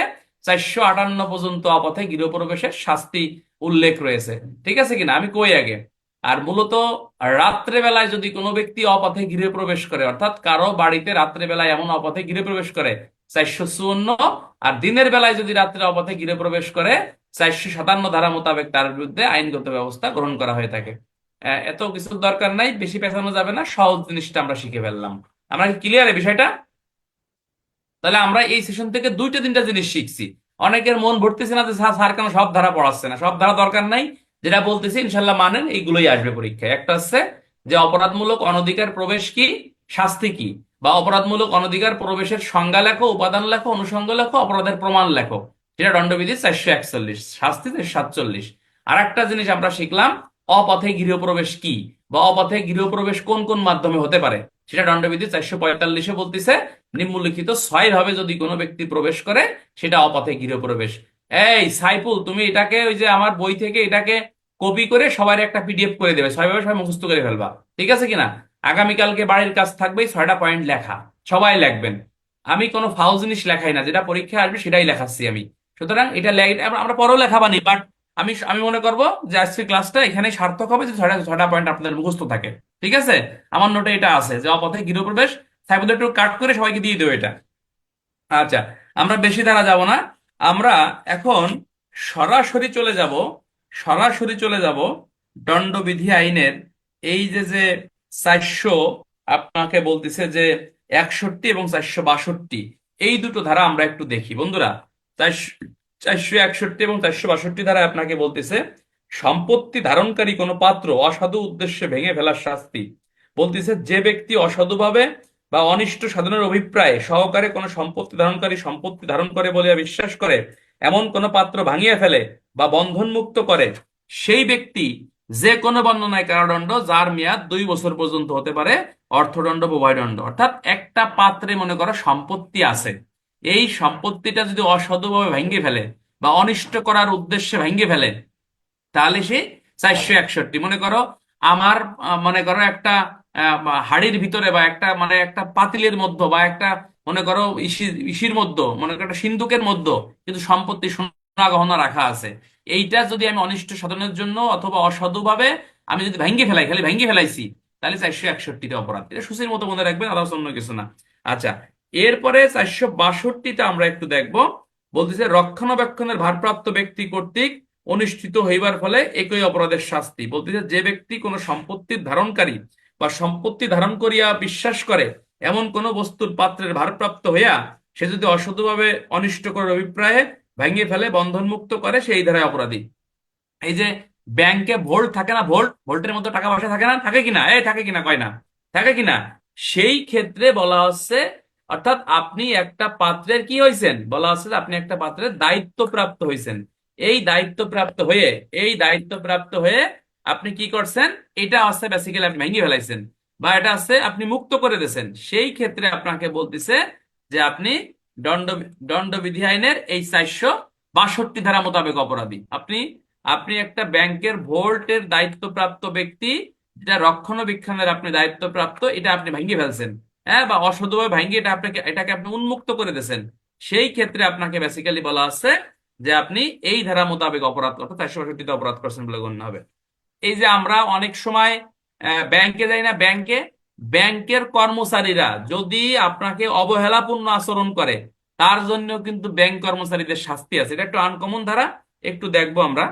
458 পর্যন্ত অপথে গৃহপ্রবেশের শাস্তি উল্লেখ রয়েছে। ঠিক আছে কিনা আমি কই আগে। আর মূলত রাত্রে বেলায় যদি কোনো ব্যক্তি অপথে গৃহে প্রবেশ করে, অর্থাৎ কারো বাড়িতে রাত্রে বেলায় এমন অপথে গৃহে প্রবেশ করে, 454। আর দিনের বেলায় যদি রাত্রে অপথে গৃহে প্রবেশ করে, 457 ধারা মোতাবেক তার বিরুদ্ধে আইনগত ব্যবস্থা গ্রহণ করা হয়ে থাকে। এত কিছু দরকার নাই, বেশি পেছানো যাবে না, সহজ জিনিসটা আমরা শিখে ফেললাম। আমরা কি ক্লিয়ার এই বিষয়টা? তাহলে আমরা এই সেশন থেকে দুইটা তিনটা জিনিস শিখছি। অনেকের মন ভরতেছে না যে স্যার স্যার কেন সব ধারা পড়াচ্ছে না। সব ধারা দরকার নাই, যেটা বলতেছি ইনশাল্লাহ মানেন, এইগুলোই আসবে পরীক্ষায়। একটা হচ্ছে যে অপরাধমূলক অনধিকার প্রবেশ কি, শাস্তি কি, বা অপরাধমূলক অনধিকার প্রবেশের সংজ্ঞা লেখো, উপাদান লেখো, অনুষঙ্গ লেখো, অপরাধের প্রমাণ লেখো, যেটা দণ্ডবিধি 441, শাস্তি 47। আর একটা জিনিস আমরা শিখলাম, অপথে গৃহপ্রবেশ কি, বা অপথে গৃহপ্রবেশ কোন কোন মাধ্যমে হতে পারে, সেটা দণ্ডবিধি 445 বলতেছে নিম্নলিখিত 6 ভাবে যদি কোনো ব্যক্তি প্রবেশ করে সেটা অপথে গৃহপ্রবেশ। এই সাইফুল, তুমি এটাকে ওই যে আমার বই থেকে এটাকে কপি করে সবার একটা পিডিএফ করে দেবে, 6 ভাবে সবাই মুখস্থ করে ফেলবা, ঠিক আছে কিনা? আগামীকালকে বাড়ির কাজ থাকবে 6টা পয়েন্ট লেখা, সবাই লিখবেন। আমি কোনো ফাউল জিনিস লেখাই না, যেটা পরীক্ষায় আসবে সেটাই লেখাচ্ছি আমি। সুতরাং এটা আমরা পরেও লেখাবানি, বাট আমি আমি মনে করবো যে আজকের ক্লাসটা এখানে সার্থক হবে যে 6টা পয়েন্ট আপনাদের মুখস্থ থাকে। ঠিক আছে, আমার নোটে এটা আছে যে অপথে গৃহপ্রবেশ। সাইবুল একটু কাট করে সবাইকে দিয়ে দেবো এটা। আচ্ছা, আমরা বেশি ধারা যাব না। আমরা এখন সরাসরি চলে যাব, সরাসরি চলে যাব দণ্ডবিধি আইনের এই যে যে 400, আপনাকে বলতেছে যে 61 এবং 462, এই দুটো ধারা আমরা একটু দেখি বন্ধুরা। 461 এবং 462 ধারা আপনাকে বলতেছে সম্পত্তি ধারণকারী কোনো পাত্র অসাধু উদ্দেশ্যে ভেঙে ফেলার শাস্তি। বলতেছে যে ব্যক্তি অসাধুভাবে বা অনিষ্ট সাধনের অভিপ্রায়ে সহকারে কোনো সম্পত্তি ধারণকারী সম্পত্তি ধারণ করে বলিয়া বিশ্বাস করে এমন কোন পাত্র ভাঙিয়া ফেলে বা বন্ধনমুক্ত করে, সেই ব্যক্তি যে কোনো বর্ণনায় কারাদণ্ড যার মেয়াদ 2 বছর পর্যন্ত হতে পারে, অর্থদণ্ড বা উভয়দণ্ড। অর্থাৎ একটা পাত্রে মনে করো সম্পত্তি আছে, এই সম্পত্তিটা যদি অসাধুভাবে ভেঙে ফেলে বা অনিষ্ট করার উদ্দেশ্যে ভেঙে ফেলে, তাহলে সে 461, মনে করো আমার মনে করো একটা হাড়ির ভিতরে বা একটা মানে একটা পাতিলের মধ্যে বা একটা মনে করো ইসির মধ্যে, মনে করো একটা সিন্ধুকের মধ্যে কিন্তু সম্পত্তি সোনা গহনা রাখা আছে। এইটা যদি আমি অনিষ্ট সাধনের জন্য অথবা অসাধুভাবে আমি যদি ভেঙে ফেলাই, খালি ভেঙে ফেলাইছি, তাহলে 461তে অপরাধ। এটা সুসির মতো মনে রাখবেন, আদার্স অন্য কিছু না। আচ্ছা, এরপরে 462তে আমরা একটু দেখবো। বলতেছে রক্ষণাবেক্ষণের ভারপ্রাপ্ত ব্যক্তি কর্তৃক অনুষ্ঠিত হইবার ফলে একই অপরাধের শাস্তি। বলতেছে যে ব্যক্তি কোনো সম্পত্তির ধারণকারী বা সম্পত্তি ধারণ করিয়া বিশ্বাস করে এমন কোন বস্তুর পাত্রের ভারপ্রাপ্ত হইয়া সে যদি অসাধুভাবে অনিষ্ট করার অভিপ্রায়ে ভেঙে ফেলে বন্ধনমুক্ত করে, সেই ধারায় অপরাধী। এই যে ব্যাংকে ভোল্ট থাকে না, ভোল্ট, ভোল্টের মধ্যে টাকা পয়সা থাকে না, থাকে কিনা, এই থাকে কিনা, কয় না, থাকে কিনা, সেই ক্ষেত্রে বলা হচ্ছে, অর্থাৎ আপনি একটা পাত্রের কি হয়েছেন, বলা হচ্ছে যে আপনি একটা পাত্রের দায়িত্বপ্রাপ্ত হয়েছেন। এই দায়িত্বপ্রাপ্ত হয়ে, এই দায়িত্বপ্রাপ্ত হয়ে আপনি কি করছেন, এটা হচ্ছে বেসিক্যালি আপনি ভেঙে ফেলাইছেন বা এটা হচ্ছে আপনি মুক্ত করে দিয়েছেন, সেই ক্ষেত্রে আপনাকে বলতেছে যে আপনি দণ্ড দণ্ডবিধি আইনের এই 462 ধারা মোতাবেক অপরাধী। আপনি আপনি একটা ব্যাংকের ভোল্টের দায়িত্বপ্রাপ্ত ব্যক্তি, যেটা রক্ষণাবেক্ষণের আপনি দায়িত্বপ্রাপ্ত, এটা আপনি ভেঙে ফেলছেন, হ্যাঁ, বা অসৎভাবে ভেঙে এটা আপনাকে এটাকে আপনি উন্মুক্ত করে দিয়েছেন, সেই ক্ষেত্রে আপনাকে বেসিক্যালি বলা আছে যে আপনি এই ধারা মোতাবেক অপরাধ, অর্থাৎ 462তে অপরাধ করছেন বলে গণ্য হবে। এই যে আমরা অনেক সময় ব্যাংকে যাই না, ব্যাংকে ব্যাংকের কর্মচারীরা যদি আপনাকে অবহেলাপূর্ণ আচরণ করে, তার জন্য কিন্তু ব্যাংক কর্মচারীদের শাস্তি আছে। এটা একটু আনকমন ধারা, একটু দেখবো আমরা।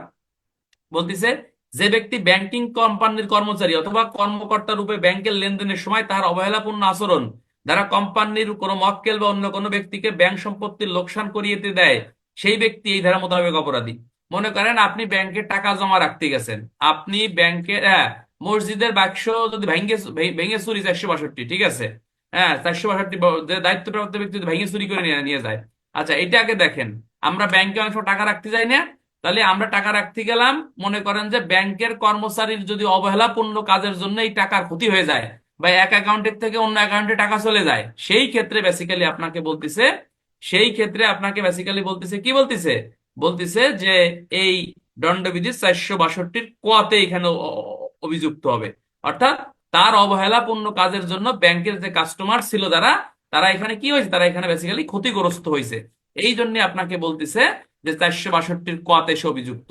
বলতেছে যে ব্যক্তি ব্যাংকিং কোম্পানির কর্মচারী অথবা কর্মকর্তা রূপে ব্যাংকের লেনদেনের সময় তার অবহেলাপূর্ণ আচরণ দ্বারা কোম্পানির কোনো মক্কেল বা অন্য কোনো ব্যক্তিকে ব্যাংক সম্পত্তির লোকসান করিয়ে দেয়, সেই ব্যক্তি এই ধারা মোতাবেক অপরাধী। মনে করেন আপনি ব্যাংকে টাকা জমা রাখতে গেছেন, আপনি ব্যাংকের মসজিদের বাক্স যদি ভেঙে ভেঙে চুরি 462, ঠিক আছে, 462 যে দায়িত্বপ্রাপ্ত ব্যক্তি যদি ভেঙে চুরি করে নিয়ে নিয়ে যায়। আচ্ছা, এটা আগে দেখেন, আমরা ব্যাংকে অনেক সময় টাকা রাখতে যাই না, তাহলে আমরা টাকা রাখতে গেলাম, মনে করেন যে ব্যাংকের কর্মচারীর যদি অবহেলাপূর্ণ কাজের জন্য এই টাকার ক্ষতি হয়ে যায়, বা এক অ্যাকাউন্টের থেকে অন্য অ্যাকাউন্টে টাকা চলে যায়, সেই ক্ষেত্রে বেসিক্যালি আপনাকে বলতেছে, কি বলতেছে, বলতেছে যে এই দণ্ডবিধি 462 কোয়াতে এখানে অভিযুক্ত হবে। অর্থাৎ তার অবহেলাপূর্ণ কাজের জন্য ব্যাংকের যে কাস্টমার ছিল যারা, তারা এখানে কি হয়েছে, তারা এখানে বেসিক্যালি ক্ষতিগ্রস্ত হয়েছে। এই জন্য আপনাকে বলতেছে যে 462 কোয়াতে সে অভিযুক্ত।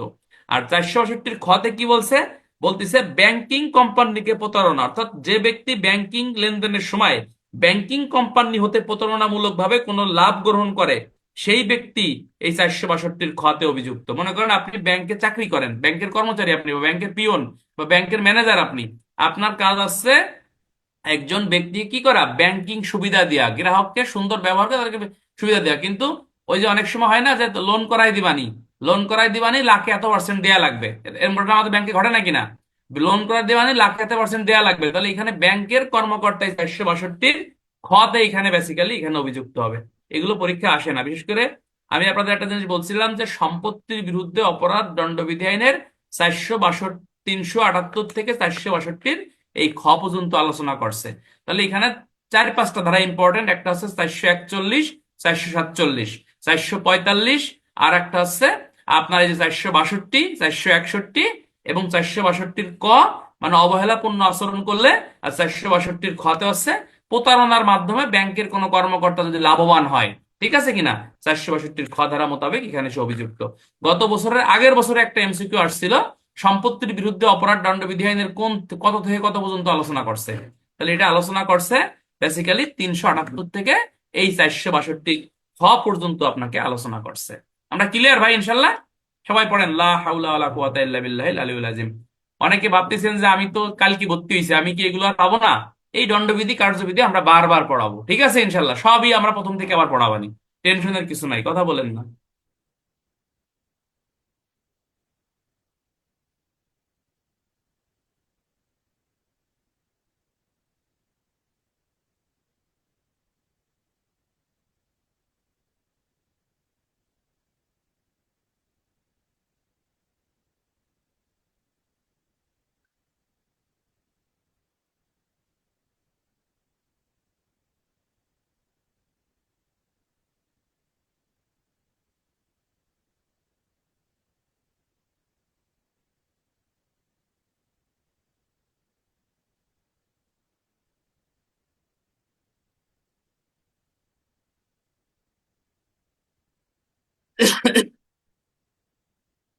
আর 462 খতে কি বলছে, বলতেছে ব্যাংকিং কোম্পানিকে প্রতারণা, অর্থাৎ যে ব্যক্তি ব্যাংকিং লেনদেনের সময় ব্যাংকিং কোম্পানি হতে প্রতারণামূলক ভাবে কোনো লাভ গ্রহণ করে, সেই ব্যক্তি এই 462 খতে অভিযুক্ত। মনে করেন আপনি ব্যাংকে চাকরি করেন, ব্যাংকের কর্মচারী আপনি, বা ব্যাংকের পিয়ন, বা ব্যাংকের ম্যানেজার আপনি, আপনার কাজ আছে একজন ব্যক্তি কি করা, ব্যাংকিং সুবিধা দেয়া, গ্রাহককে সুন্দর ব্যবহার করে তাদেরকে সুবিধা দেয়া। কিন্তু ওই যে অনেক সময় হয় না যে লোন করাই দিবানি লাখে এত পার্সেন্ট দেয়া লাগবে, এর ঘটনা আমাদের ব্যাংকে ঘটে নাকি না, লোন করাই দিবানি লাখে এত পার্সেন্ট দেয়া লাগবে, তাহলে এখানে ব্যাংকের কর্মকর্তা 462 খতে এখানে বেসিক্যালি এখানে অভিযুক্ত হবে। এগুলো পরীক্ষা আসে না বিশেষ করে। আমি আপনাদের একটা জিনিস বলছিলাম যে সম্পত্তির বিরুদ্ধে অপরাধ দণ্ডবিধি আইনের 462, 378 থেকে 462 এই খ পর্যন্ত আলোচনা করছে। তাহলে এখানে 4-5টা ধারা ইম্পর্টেন্ট, একটা হচ্ছে 441, 447, 445, আর একটা হচ্ছে আপনার এই যে 462, 461 এবং 462 ক, মানে অবহেলাপূর্ণ আচরণ করলে। আর 462 খতে হচ্ছে প্রতারণার মাধ্যমে ব্যাংকের কোনো কর্মকর্তা যদি লাভবান হয়, ঠিক আছে কিনা, 462 খ ধারা মোতাবেক এখানে সে অভিযুক্ত। গত বছরের আগের বছরে একটা এমসিকিউ আসছিল, সম্পত্তির বিরুদ্ধে অপরাধ দণ্ডবিধি আইনের কোন কত থেকে কত পর্যন্ত আলোচনা করছে। তাহলে এটা আলোচনা করছে বেসিক্যালি 378 থেকে এই 462 খ পর্যন্ত আপনাকে আলোচনা করছে। আমরা ক্লিয়ার ভাই ইনশাল্লাহ? সবাই পড়েন লা হাওলা ওয়ালা কুওয়াতা ইল্লা বিল্লাহিল আলিয়্যিল আযীম। অনেকে ভাবতেছেন যে আমি তো কালকে ভর্তি হয়েছি, আমি কি এগুলো আর পাবো না? এই দণ্ডবিধি কার্যবিধি আমরা বারবার পড়াবো, ঠিক আছে ইনশাল্লাহ, সবই আমরা প্রথম থেকে আবার পড়াবানি, টেনশনের কিছু নাই, কথা বলেন না।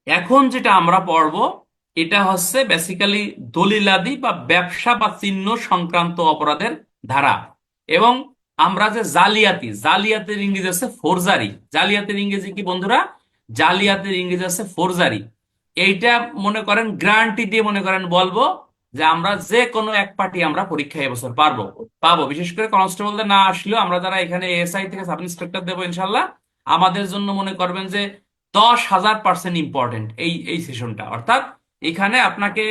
এখন যেটা আমরা পড়ব, এটা হচ্ছে বেসিক্যালি দলিলাদি বা ব্যবসা বা চিহ্ন সংক্রান্ত অপরাধের ধারা। এবং আমরা যে জালিয়াতির ইংরেজি আছে ফোরজারি। জালিয়াতির ইংরেজি কি বন্ধুরা? জালিয়াতির ইংরেজি আছে ফোরজারি। এইটা মনে করেন গ্যারান্টি দিয়ে মনে করেন বলবো যে আমরা যে কোনো এক পার্টি আমরা পরীক্ষায় এবছর পাবো, বিশেষ করে কনস্টেবলদের না আসলেও আমরা যারা এখানে এএসআই থেকে সাব ইন্সপেক্টর দেবো ইনশাল্লাহ, আমাদের জন্য মনে করবেন যে 10,000% ইম্পর্টেন্ট এই এই সেশনটা। অর্থাৎ এখানে আপনাকে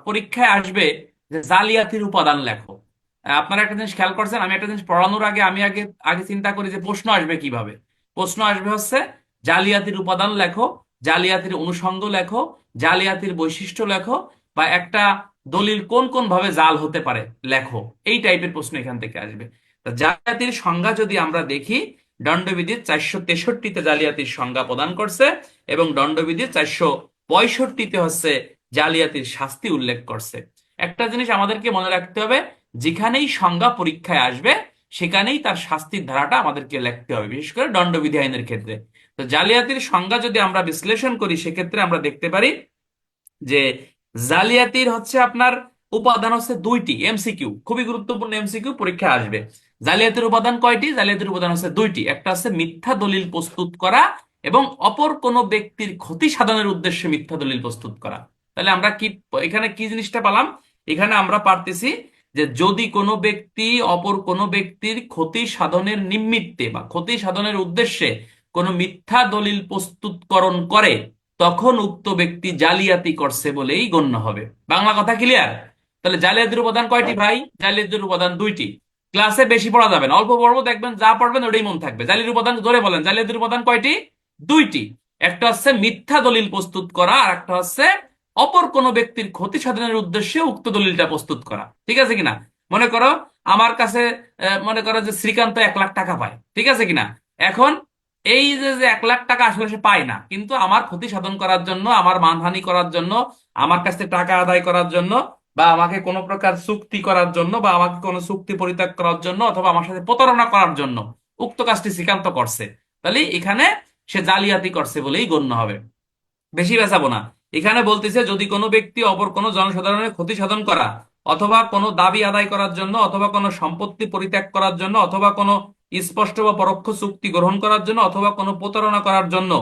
পরীক্ষায় আসবে যে জালিয়াতির উপাদান লেখো। আপনারা একটা জিনিস খেয়াল করছেন, আমি একটা জিনিস পড়ানোর আগে আমি আগে আগে চিন্তা করি যে প্রশ্ন আসবে কিভাবে। প্রশ্ন আসবে হচ্ছে জালিয়াতির উপাদান লেখো, জালিয়াতির অনুষঙ্গ লেখো, জালিয়াতির বৈশিষ্ট্য লেখো, বা একটা দলিল কোন কোন ভাবে জাল হতে পারে লেখো। এই টাইপের প্রশ্ন এখান থেকে আসবে। তা জালিয়াতির সংজ্ঞা যদি আমরা দেখি, দণ্ডবিধির 463-তে জালিয়াতির সংজ্ঞা প্রদান করছে, এবং দণ্ডবিধির 465-তে হচ্ছে জালিয়াতির শাস্তি উল্লেখ করছে। একটা জিনিস আমাদেরকে মনে রাখতে হবে, যেখানেই সংজ্ঞা পরীক্ষায় আসবে সেখানেই তার শাস্তির ধারাটা আমাদেরকে লিখতে হবে, বিশেষ করে দণ্ডবিধি আইনের ক্ষেত্রে। তো জালিয়াতির সংজ্ঞা যদি আমরা বিশ্লেষণ করি সেক্ষেত্রে আমরা দেখতে পারি যে জালিয়াতির হচ্ছে আপনার উপাদান হচ্ছে দুইটি, এমসিকিউ, খুবই গুরুত্বপূর্ণ এমসিকিউ পরীক্ষা আসবে। জালিয়াতির উপাদান কয়টি? জালিয়াতির উপাদান হচ্ছে দুইটি, একটা হচ্ছে মিথ্যা দলিল প্রস্তুত করা, এবং অপর কোনো ব্যক্তির ক্ষতি সাধনের উদ্দেশ্যে মিথ্যা দলিল প্রস্তুত করা। তাহলে আমরা কি এখানে কি জিনিসটা পেলাম? এখানে আমরা পারতেছি যে যদি কোনো ব্যক্তি অপর কোনো ব্যক্তির ক্ষতি সাধনের নিমিত্তে বা ক্ষতি সাধনের উদ্দেশ্যে কোনো মিথ্যা দলিল প্রস্তুতকরণ করে, তখন উক্ত ব্যক্তি জালিয়াতি করছে বলেই গণ্য হবে। বাংলা কথা ক্লিয়ার? তাহলে জালিয়াতির উপাদান কয়টি ভাই? জালিয়াতির উপাদান দুইটি। ক্লাসে বেশি পড়া যাবে না, অল্প পড়বো, দেখবেন যা পড়বেন ওটাই মন থাকবে। জালিয়াতির উপাদান ধরে বলেন, জালিয়াতির উপাদান কয়টি? দুইটি। একটা হচ্ছে মিথ্যা দলিল প্রস্তুত করা, আর একটা হচ্ছে অপর কোনো ব্যক্তির ক্ষতি সাধনের উদ্দেশ্যে উক্ত দলিলটা প্রস্তুত করা। ঠিক আছে কিনা? মনে করো আমার কাছে মনে করো যে শ্রীকান্ত 1 লাখ টাকা পায়, ঠিক আছে কিনা? এখন এই যে যে 1 লাখ টাকা আসলে সে পায় না, কিন্তু আমার ক্ষতি সাধন করার জন্য, আমার মানহানি করার জন্য, আমার কাছ থেকে টাকা আদায় করার জন্য, বা আমাকে কোনো প্রকার চুক্তি করার জন্য, বা আমাকে কোনো চুক্তি পরিত্যাগ করার জন্য, অথবা আমার সাথে প্রতারণা করার জন্য উক্ত কাজটি শ্রীকান্ত করছে, তাহলে এখানে সে জালিয়াতি করছে বলেই গণ্য হবে। বেশি বেচাবো না। এখানে বলতেছে যদি কোনো ব্যক্তি অপর কোনো জনসাধারণের ক্ষতি সাধন করা, অথবা কোনো দাবি আদায় করার জন্য, অথবা কোনো সম্পত্তি পরিত্যাগ করার জন্য, অথবা কোনো স্পষ্ট বা পরোক্ষ চুক্তি গ্রহণ করার জন্য, অথবা কোনো প্রতারণা করার জন্য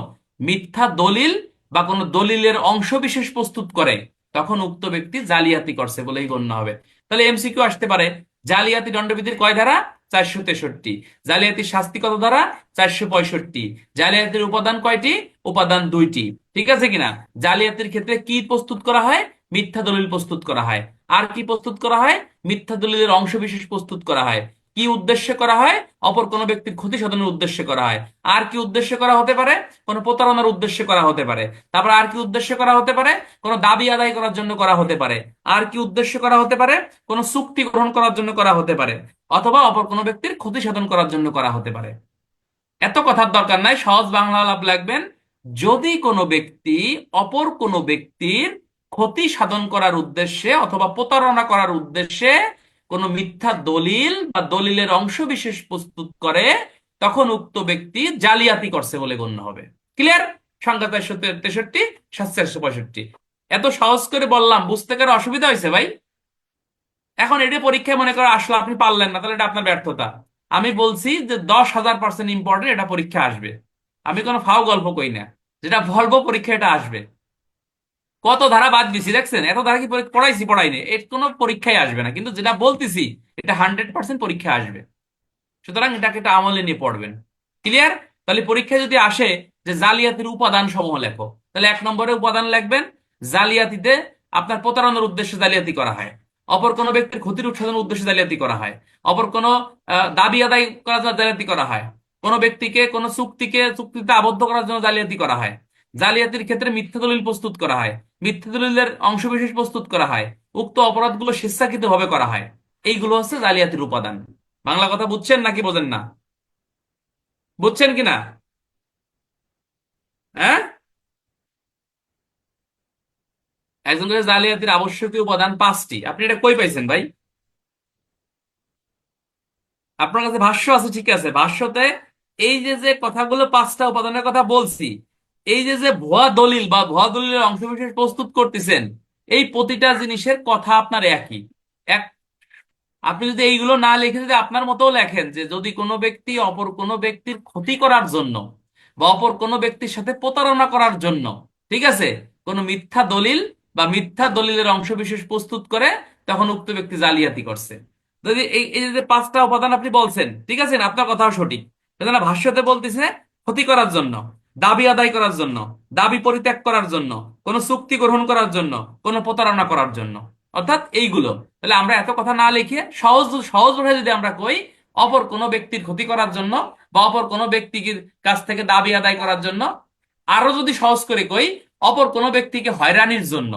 মিথ্যা দলিল বা কোনো দলিলের অংশ বিশেষ প্রস্তুত করে, তখন উক্ত ব্যক্তি জালিয়াতি করছে বলেই গণ্য হবে। তাহলে এমসিকিউ আসতে পারে, জালিয়াতি দণ্ডবিধির কয় ধারা? 463। জালিয়াতির শাস্তি কত ধারা? 465। জালিয়াতির উপাদান কয়টি? উপাদান দুইটি। ঠিক আছে কিনা? জালিয়াতির ক্ষেত্রে কি প্রস্তুত করা হয়? মিথ্যা দলিল প্রস্তুত করা হয়। আর কি প্রস্তুত করা হয়? মিথ্যা দলিলের অংশ বিশেষ প্রস্তুত করা হয়। কি উদ্দেশ্যে করা হয়? অপর কোনো ব্যক্তির ক্ষতি সাধনের উদ্দেশ্যে করা হয়। আর কি উদ্দেশ্যে করা হতে পারে? কোনো প্রতারণার উদ্দেশ্যে করা হতে পারে। তারপর আর কি উদ্দেশ্যে করা হতে পারে? কোনো দাবি আদায় করার জন্য করা হতে পারে। আর কি উদ্দেশ্যে করা হতে পারে? কোনো চুক্তি গ্রহণ করার জন্য করা হতে পারে, অথবা অপর কোনো ব্যক্তির ক্ষতি সাধন করার জন্য করা হতে পারে। এত কথার দরকার নাই, সহজ বাংলা আলাপ লাগবেন। যদি কোনো ব্যক্তি অপর কোনো ব্যক্তির ক্ষতি সাধন করার উদ্দেশ্যে অথবা প্রতারণা করার উদ্দেশ্যে কোনো মিথ্যা দলিল বা দলিলের অংশ বিশেষ প্রস্তুত করে, তখন উক্ত ব্যক্তি জালিয়াতি করছে বলে গণ্য হবে। ক্লিয়ার? সংখ্যা 463, 465। এত সহজ করে বললাম, বুঝতে কারো অসুবিধা হয়েছে ভাই? এখন এটা পরীক্ষায় মনে করো আসলে আপনি পারলেন না, তাহলে এটা আপনার ব্যর্থতা। আমি বলছি যে 10,000% ইম্পর্টেন্ট, এটা পরীক্ষা আসবে। আমি কোনো ফাও গল্প কই না, যেটা বলবো পরীক্ষা এটা আসবে। কত ধারা বাদ দিছি দেখছেন? এত ধারা কি পড়াইছি? পড়াইনি, এর কোনো পরীক্ষায় আসবে না, কিন্তু যেটা বলতেছি এটা 100% পরীক্ষা আসবে। সুতরাং এটাকে একটা আমলে নিয়ে পড়বেন। ক্লিয়ার? তাহলে পরীক্ষায় যদি আসে যে জালিয়াতির উপাদান সমূহ লেখো, তাহলে 1 নম্বরে উপাদান লিখবেন, জালিয়াতিতে আপনার প্রতারণার উদ্দেশ্যে জালিয়াতি করা হয়, অপর কোনো ব্যক্তির ক্ষতির সাধনের উদ্দেশ্যে জালিয়াতি করা হয়, অপর কোনো দাবি আদায় করার জন্য জালিয়াতি করা হয়, কোনো ব্যক্তিকে কোনো চুক্তিতে আবদ্ধ করার জন্য জালিয়াতি করা হয়, জালিয়াতির ক্ষেত্রে মিথ্যা দলিল প্রস্তুত করা হয়, মিথ্যা দলিলের অংশবিশেষ প্রস্তুত করা হয়, উক্ত অপরাধগুলো স্বেচ্ছাকৃতভাবে করা হয়। এইগুলো হচ্ছে জালিয়াতির উপাদান। বাংলা কথা বুঝছেন নাকি বোঝেন না? বুঝছেন কিনা? হ্যাঁ? একজন করে জালিয়াতির আবশ্যকীয় উপাদান 5টি। আপনি এটা কই পাইছেন ভাই? আপনার কাছে ভাষ্য আছে, ঠিক আছে, ভাষ্যতে এই যে যে কথাগুলো 5টা উপাদানের কথা বলছি, এই যে যে ভুয়া দলিল বা ভুয়া দলিলের অংশবিশেষ প্রস্তুত করতেছেন, এই প্রতিটা জিনিসের কথা আপনার একই। এক আপনি যদি এইগুলো না লিখে যদি আপনার মতো লেখেন যে যদি কোনো ব্যক্তি অপর কোনো ব্যক্তির ক্ষতি করার জন্য বা অপর কোনো ব্যক্তির সাথে প্রতারণা করার জন্য, ঠিক আছে, কোনো মিথ্যা দলিল বা মিথ্যা দলিলের অংশবিশেষ প্রস্তুত করে, তখন উক্ত ব্যক্তি জালিয়াতি করছে। যদি এই এই যে 5টা উপাদান আপনি বলছেন, ঠিক আছে না, আপনার কথাও সঠিক। সেজন্য ভাষ্যতে বলতেছে ক্ষতি করার জন্য, দাবি আদায় করার জন্য, দাবি পরিত্যাগ করার জন্য, কোনো চুক্তি গ্রহণ করার জন্য, কোনো প্রতারণা করার জন্য, অর্থাৎ এইগুলো। তাহলে আমরা এত কথা না লিখে সহজ সহজ ভাবে যদি আমরা কই অপর কোনো ব্যক্তির ক্ষতি করার জন্য বা অপর কোনো ব্যক্তির কাছ থেকে দাবি আদায় করার জন্য, আরো যদি সহজ করে কই অপর কোনো ব্যক্তিকে হয়রানির জন্য,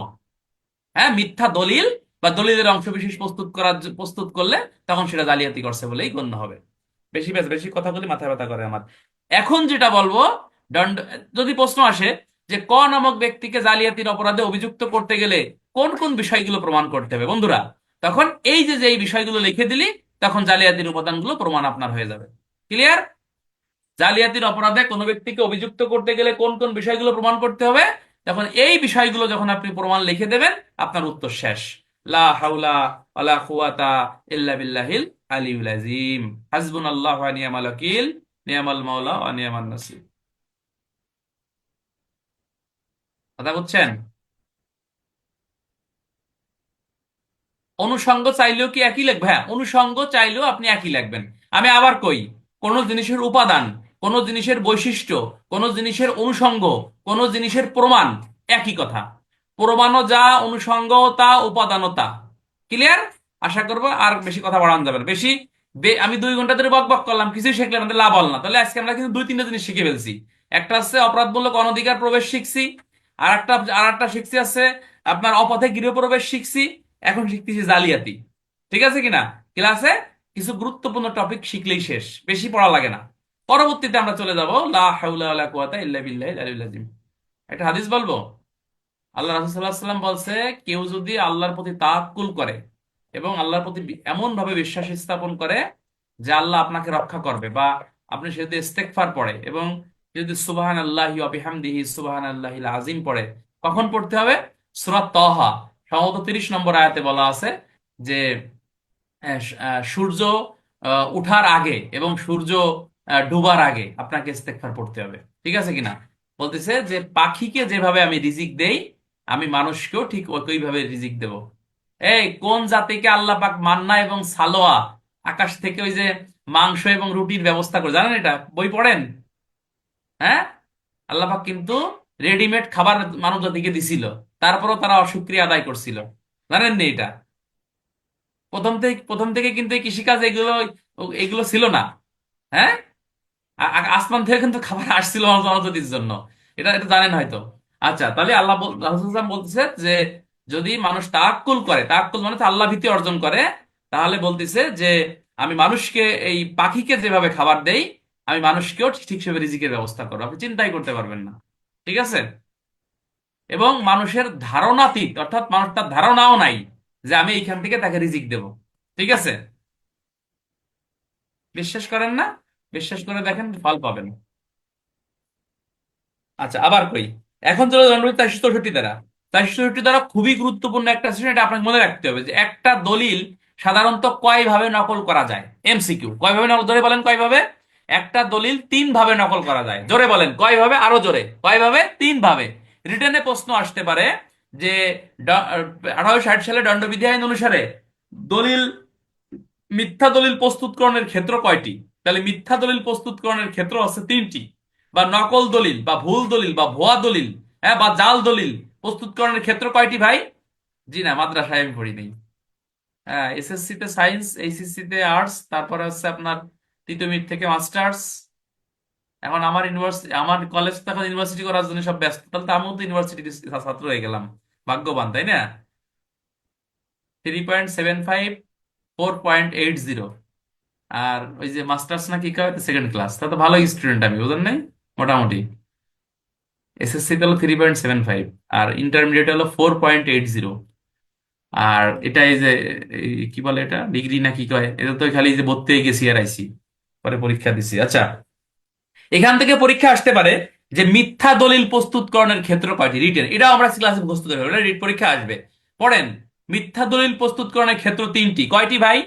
হ্যাঁ, মিথ্যা দলিল বা দলিলের অংশবিশেষ প্রস্তুত করলে, তখন সেটা জালিয়াতি করছে বলেই গণ্য হবে। বেশি বেশি কথা বলে মাথা ব্যথা করে আমার। এখন যেটা বলবো, দণ্ড, যদি প্রশ্ন আসে যে ক নামক ব্যক্তিকে জালিয়াতির অপরাধে অভিযুক্ত করতে গেলে কোন কোন বিষয়গুলো প্রমাণ করতে হবে বন্ধুরা, তখন এই যে যে এই বিষয়গুলো লিখে দিলি, তখন জালিয়াতির উপাদানগুলো প্রমাণ আপনার হয়ে যাবে। ক্লিয়ার? জালিয়াতির অপরাধে কোনো ব্যক্তিকে অভিযুক্ত করতে গেলে কোন কোন বিষয়গুলো প্রমাণ করতে হবে, তখন এই বিষয়গুলো যখন আপনি প্রমাণ লিখে দেবেন, আপনার উত্তর শেষ। লা হাওলা ওয়ালা কুওয়াতা ইল্লা বিল্লাহিল আলিয়্যুল আযীম। হাসবুনাল্লাহু ওয়া নি'মাল ওয়াকিল, নি'মাল মাওলা ওয়া নি'মান নাসির। কথা বুঝছেন? অনুষঙ্গ চাইলেও কি একই লিখবে? হ্যাঁ, অনুষঙ্গ চাইলেও আপনি একই লিখবেন। আমি আবার কই, কোন জিনিসের উপাদান কোন জিনিসের বৈশিষ্ট্য, কোন জিনিসের অনুষঙ্গ, কোন জিনিসের প্রমাণ একই কথা। প্রমাণও যা, অনুষঙ্গও তা, উপাদানও তা। ক্লিয়ার? আশা করবো আর বেশি কথা বাড়ানো যাবে না। বেশি আমি 2 ঘন্টা ধরে বক বক করলাম, কিছুই শিখলাম না, লাভ হল না। তাহলে আজকে আমরা কিন্তু 2-3টা জিনিস শিখে ফেলছি। একটা হচ্ছে অপরাধমূলক অনধিকার প্রবেশ শিখছি, আর একটা শিখছি আছে আপনার অপথে গৃহপ্রবেশ শিখছি, এখন শিখতেছি জালিয়াতি। ঠিক আছে কিনা? ক্লাসে কিছু গুরুত্বপূর্ণ টপিক শিখলেই শেষ, বেশি পড়া লাগে না। পরবর্তীতে আমরা চলে যাব লা হাওলা ওয়ালা কুওয়াতা ইল্লা বিল্লাহিল আলিয়্যিল আযীম। একটা হাদিস বলবো। আল্লাহ রাসূল সাল্লাল্লাহু আলাইহি ওয়াসাল্লাম বলছে, কেউ যদি আল্লাহর প্রতি তাওয়াক্কুল করে এবং আল্লাহর প্রতি এমন ভাবে বিশ্বাস স্থাপন করে যে আল্লাহ আপনাকে রক্ষা করবে, বা আপনি সেটা ইস্তেগফার পড়ে এবং যদি সুবহানাল্লাহি ওয়া বিহামদিহি সুবহানাল্লাহিল আযীম পড়ে। কখন পড়তে হবে? সূরা তাহা সম্ভবত 30 নম্বর আয়াতে বলা আছে যে সূর্য উঠার আগে এবং সূর্য ডুবার আগে আপনাকে ইস্তেগফার পড়তে হবে। ঠিক আছে কিনা? বলতেছে যে পাখিকে যেভাবে আমি রিজিক দেই, আমি মানুষকেও ঠিক ওইভাবে রিজিক দেব। এই কোন জাতিকে আল্লাহ পাক মান্না এবং সালোয়া, আকাশ থেকে ওই যে মাংস এবং রুটির ব্যবস্থা করে, জানেন? এটা বই পড়েন? হ্যাঁ, আল্লাহ পাক কিন্তু রেডিমেড খাবার মানব জাতিকে দিছিল, তারপরও তারা অশুকরিয়া আদায় করছিল। জানেন নি এটা? প্রথম থেকে কিন্তু এই কৃষিকাজ এগুলো এগুলো ছিল না। হ্যাঁ, আসমান থেকে কিন্তু খাবার আসছিল মানবজাতির জন্য। এটা এটা জানেন হয়তো। আচ্ছা, তাহলে রাসূলুল্লাহ সাল্লাল্লাহু আলাইহি ওয়াসাল্লাম বলতেছে যে যদি মানুষ তাওয়াক্কুল করে, তাওয়াক্কুল মানে হচ্ছে আল্লাহ ভীতি অর্জন করে, তাহলে বলতেছে যে আমি মানুষকে, এই পাখিকে যেভাবে খাবার দেই, আমি মানুষকেও ঠিক সেভাবে রিজিকের ব্যবস্থা করবো, আপনি চিন্তাই করতে পারবেন না। ঠিক আছে? এবং মানুষের ধারণাতীত, অর্থাৎ মানুষ তার ধারণাও নাই যে আমি এইখান থেকে তাকে রিজিক দেব। ঠিক আছে? বিশ্বাস করেন না? বিশ্বাস করে দেখেন, ফল পাবেন। আচ্ছা, আবার কই। এখন চলো জনপ্রিয় 464 দ্বারা। 464 দ্বারা খুবই গুরুত্বপূর্ণ একটা সেশন, এটা আপনাকে মনে রাখতে হবে যে একটা দলিল সাধারণত কয় ভাবে নকল করা যায়। এমসিকিউ, কয় ভাবে নকল, জোরে বলেন কয় ভাবে? একটা দলিল 3 ভাবে নকল করা যায়। জোরে বলেন কয় ভাবে, আরো জোরে, কয় ভাবে? 3 ভাবে। রিটেনে প্রশ্ন আসতে পারে যে 1860 সালে দণ্ডবিধি আইন অনুসারে দলিল, মিথ্যা দলিল প্রস্তুতকরণের ক্ষেত্র কয়টি? তাহলে মিথ্যা দলিল প্রস্তুতকরণের ক্ষেত্র আছে 3টি। বা নকল দলিল বা ভুল দলিল বা ভুয়া দলিল, হ্যাঁ, বা জাল দলিল প্রস্তুতকরণের ক্ষেত্র কয়টি ভাই? জি না, মাদ্রাসায় আমি পড়ি নাই। হ্যাঁ, এসএসসি তে সায়েন্স, এইচএসসি তে আর্টস, তারপরে হচ্ছে আপনার তৃতীয় মিড থেকে মাস্টার্স। এখন আমার ইউনিভার্সিটি, আমার কলেজ তো এখন ইউনিভার্সিটি করার জন্য সব ব্যস্ত, তাহলে তো আমিও তো ইউনিভার্সিটি ছাত্র হয়ে গেলাম। ভাগ্যবান, তাই না? 3.75, 4.80। আর ওই যে মাস্টার্স না কি কয়, সেকেন্ড ক্লাস, তা তো ভালো স্টুডেন্ট আমি, বুঝলেন নাই? মোটামুটি। এসএসসি তে হলো 3.75, আর ইন্টারমিডিয়েট হলো 4.80। আর এটা এই যে কি বলে এটা, ডিগ্রি না কি কয়, এটা তো খালি যে ভর্তি হয়ে গেছি আর আইসি, পরে পরীক্ষা দিছি। আচ্ছা, এখান থেকে পরীক্ষা আসতে পারে যে মিথ্যা দলিল প্রস্তুতকরণের ক্ষেত্র কয়টি, রিটেন, এটাও আমরা ক্লাসে মুখস্থ করে ফেলবো, রিট পরীক্ষা আসবে। পড়েন। মিথ্যা দলিল প্রস্তুতকরণের ক্ষেত্র 3টি। কয়টি ভাই?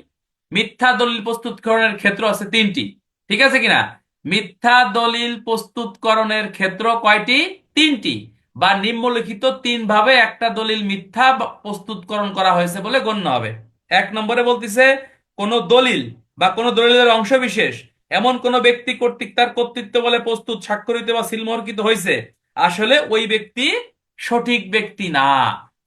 মিথ্যা দলিল প্রস্তুতকরণের ক্ষেত্র আছে 3টি। ঠিক আছে কিনা? মিথ্যা দলিল প্রস্তুতকরণের ক্ষেত্র কয়টি? 3টি। বা নিম্নলিখিত 3 ভাবে একটা দলিল মিথ্যা প্রস্তুতকরণ করা হয়েছে বলে গণ্য হবে। 1 নম্বরে বলতিছে, কোন দলিল বা কোন দলিলের অংশবিশেষ এমন কোন ব্যক্তি কর্তৃক তার কর্তৃত্ব বলে প্রস্তুত, স্বাক্ষরিত বা সিলমোহরকৃত হয়েছে, আসলে ওই ব্যক্তি সঠিক ব্যক্তি না।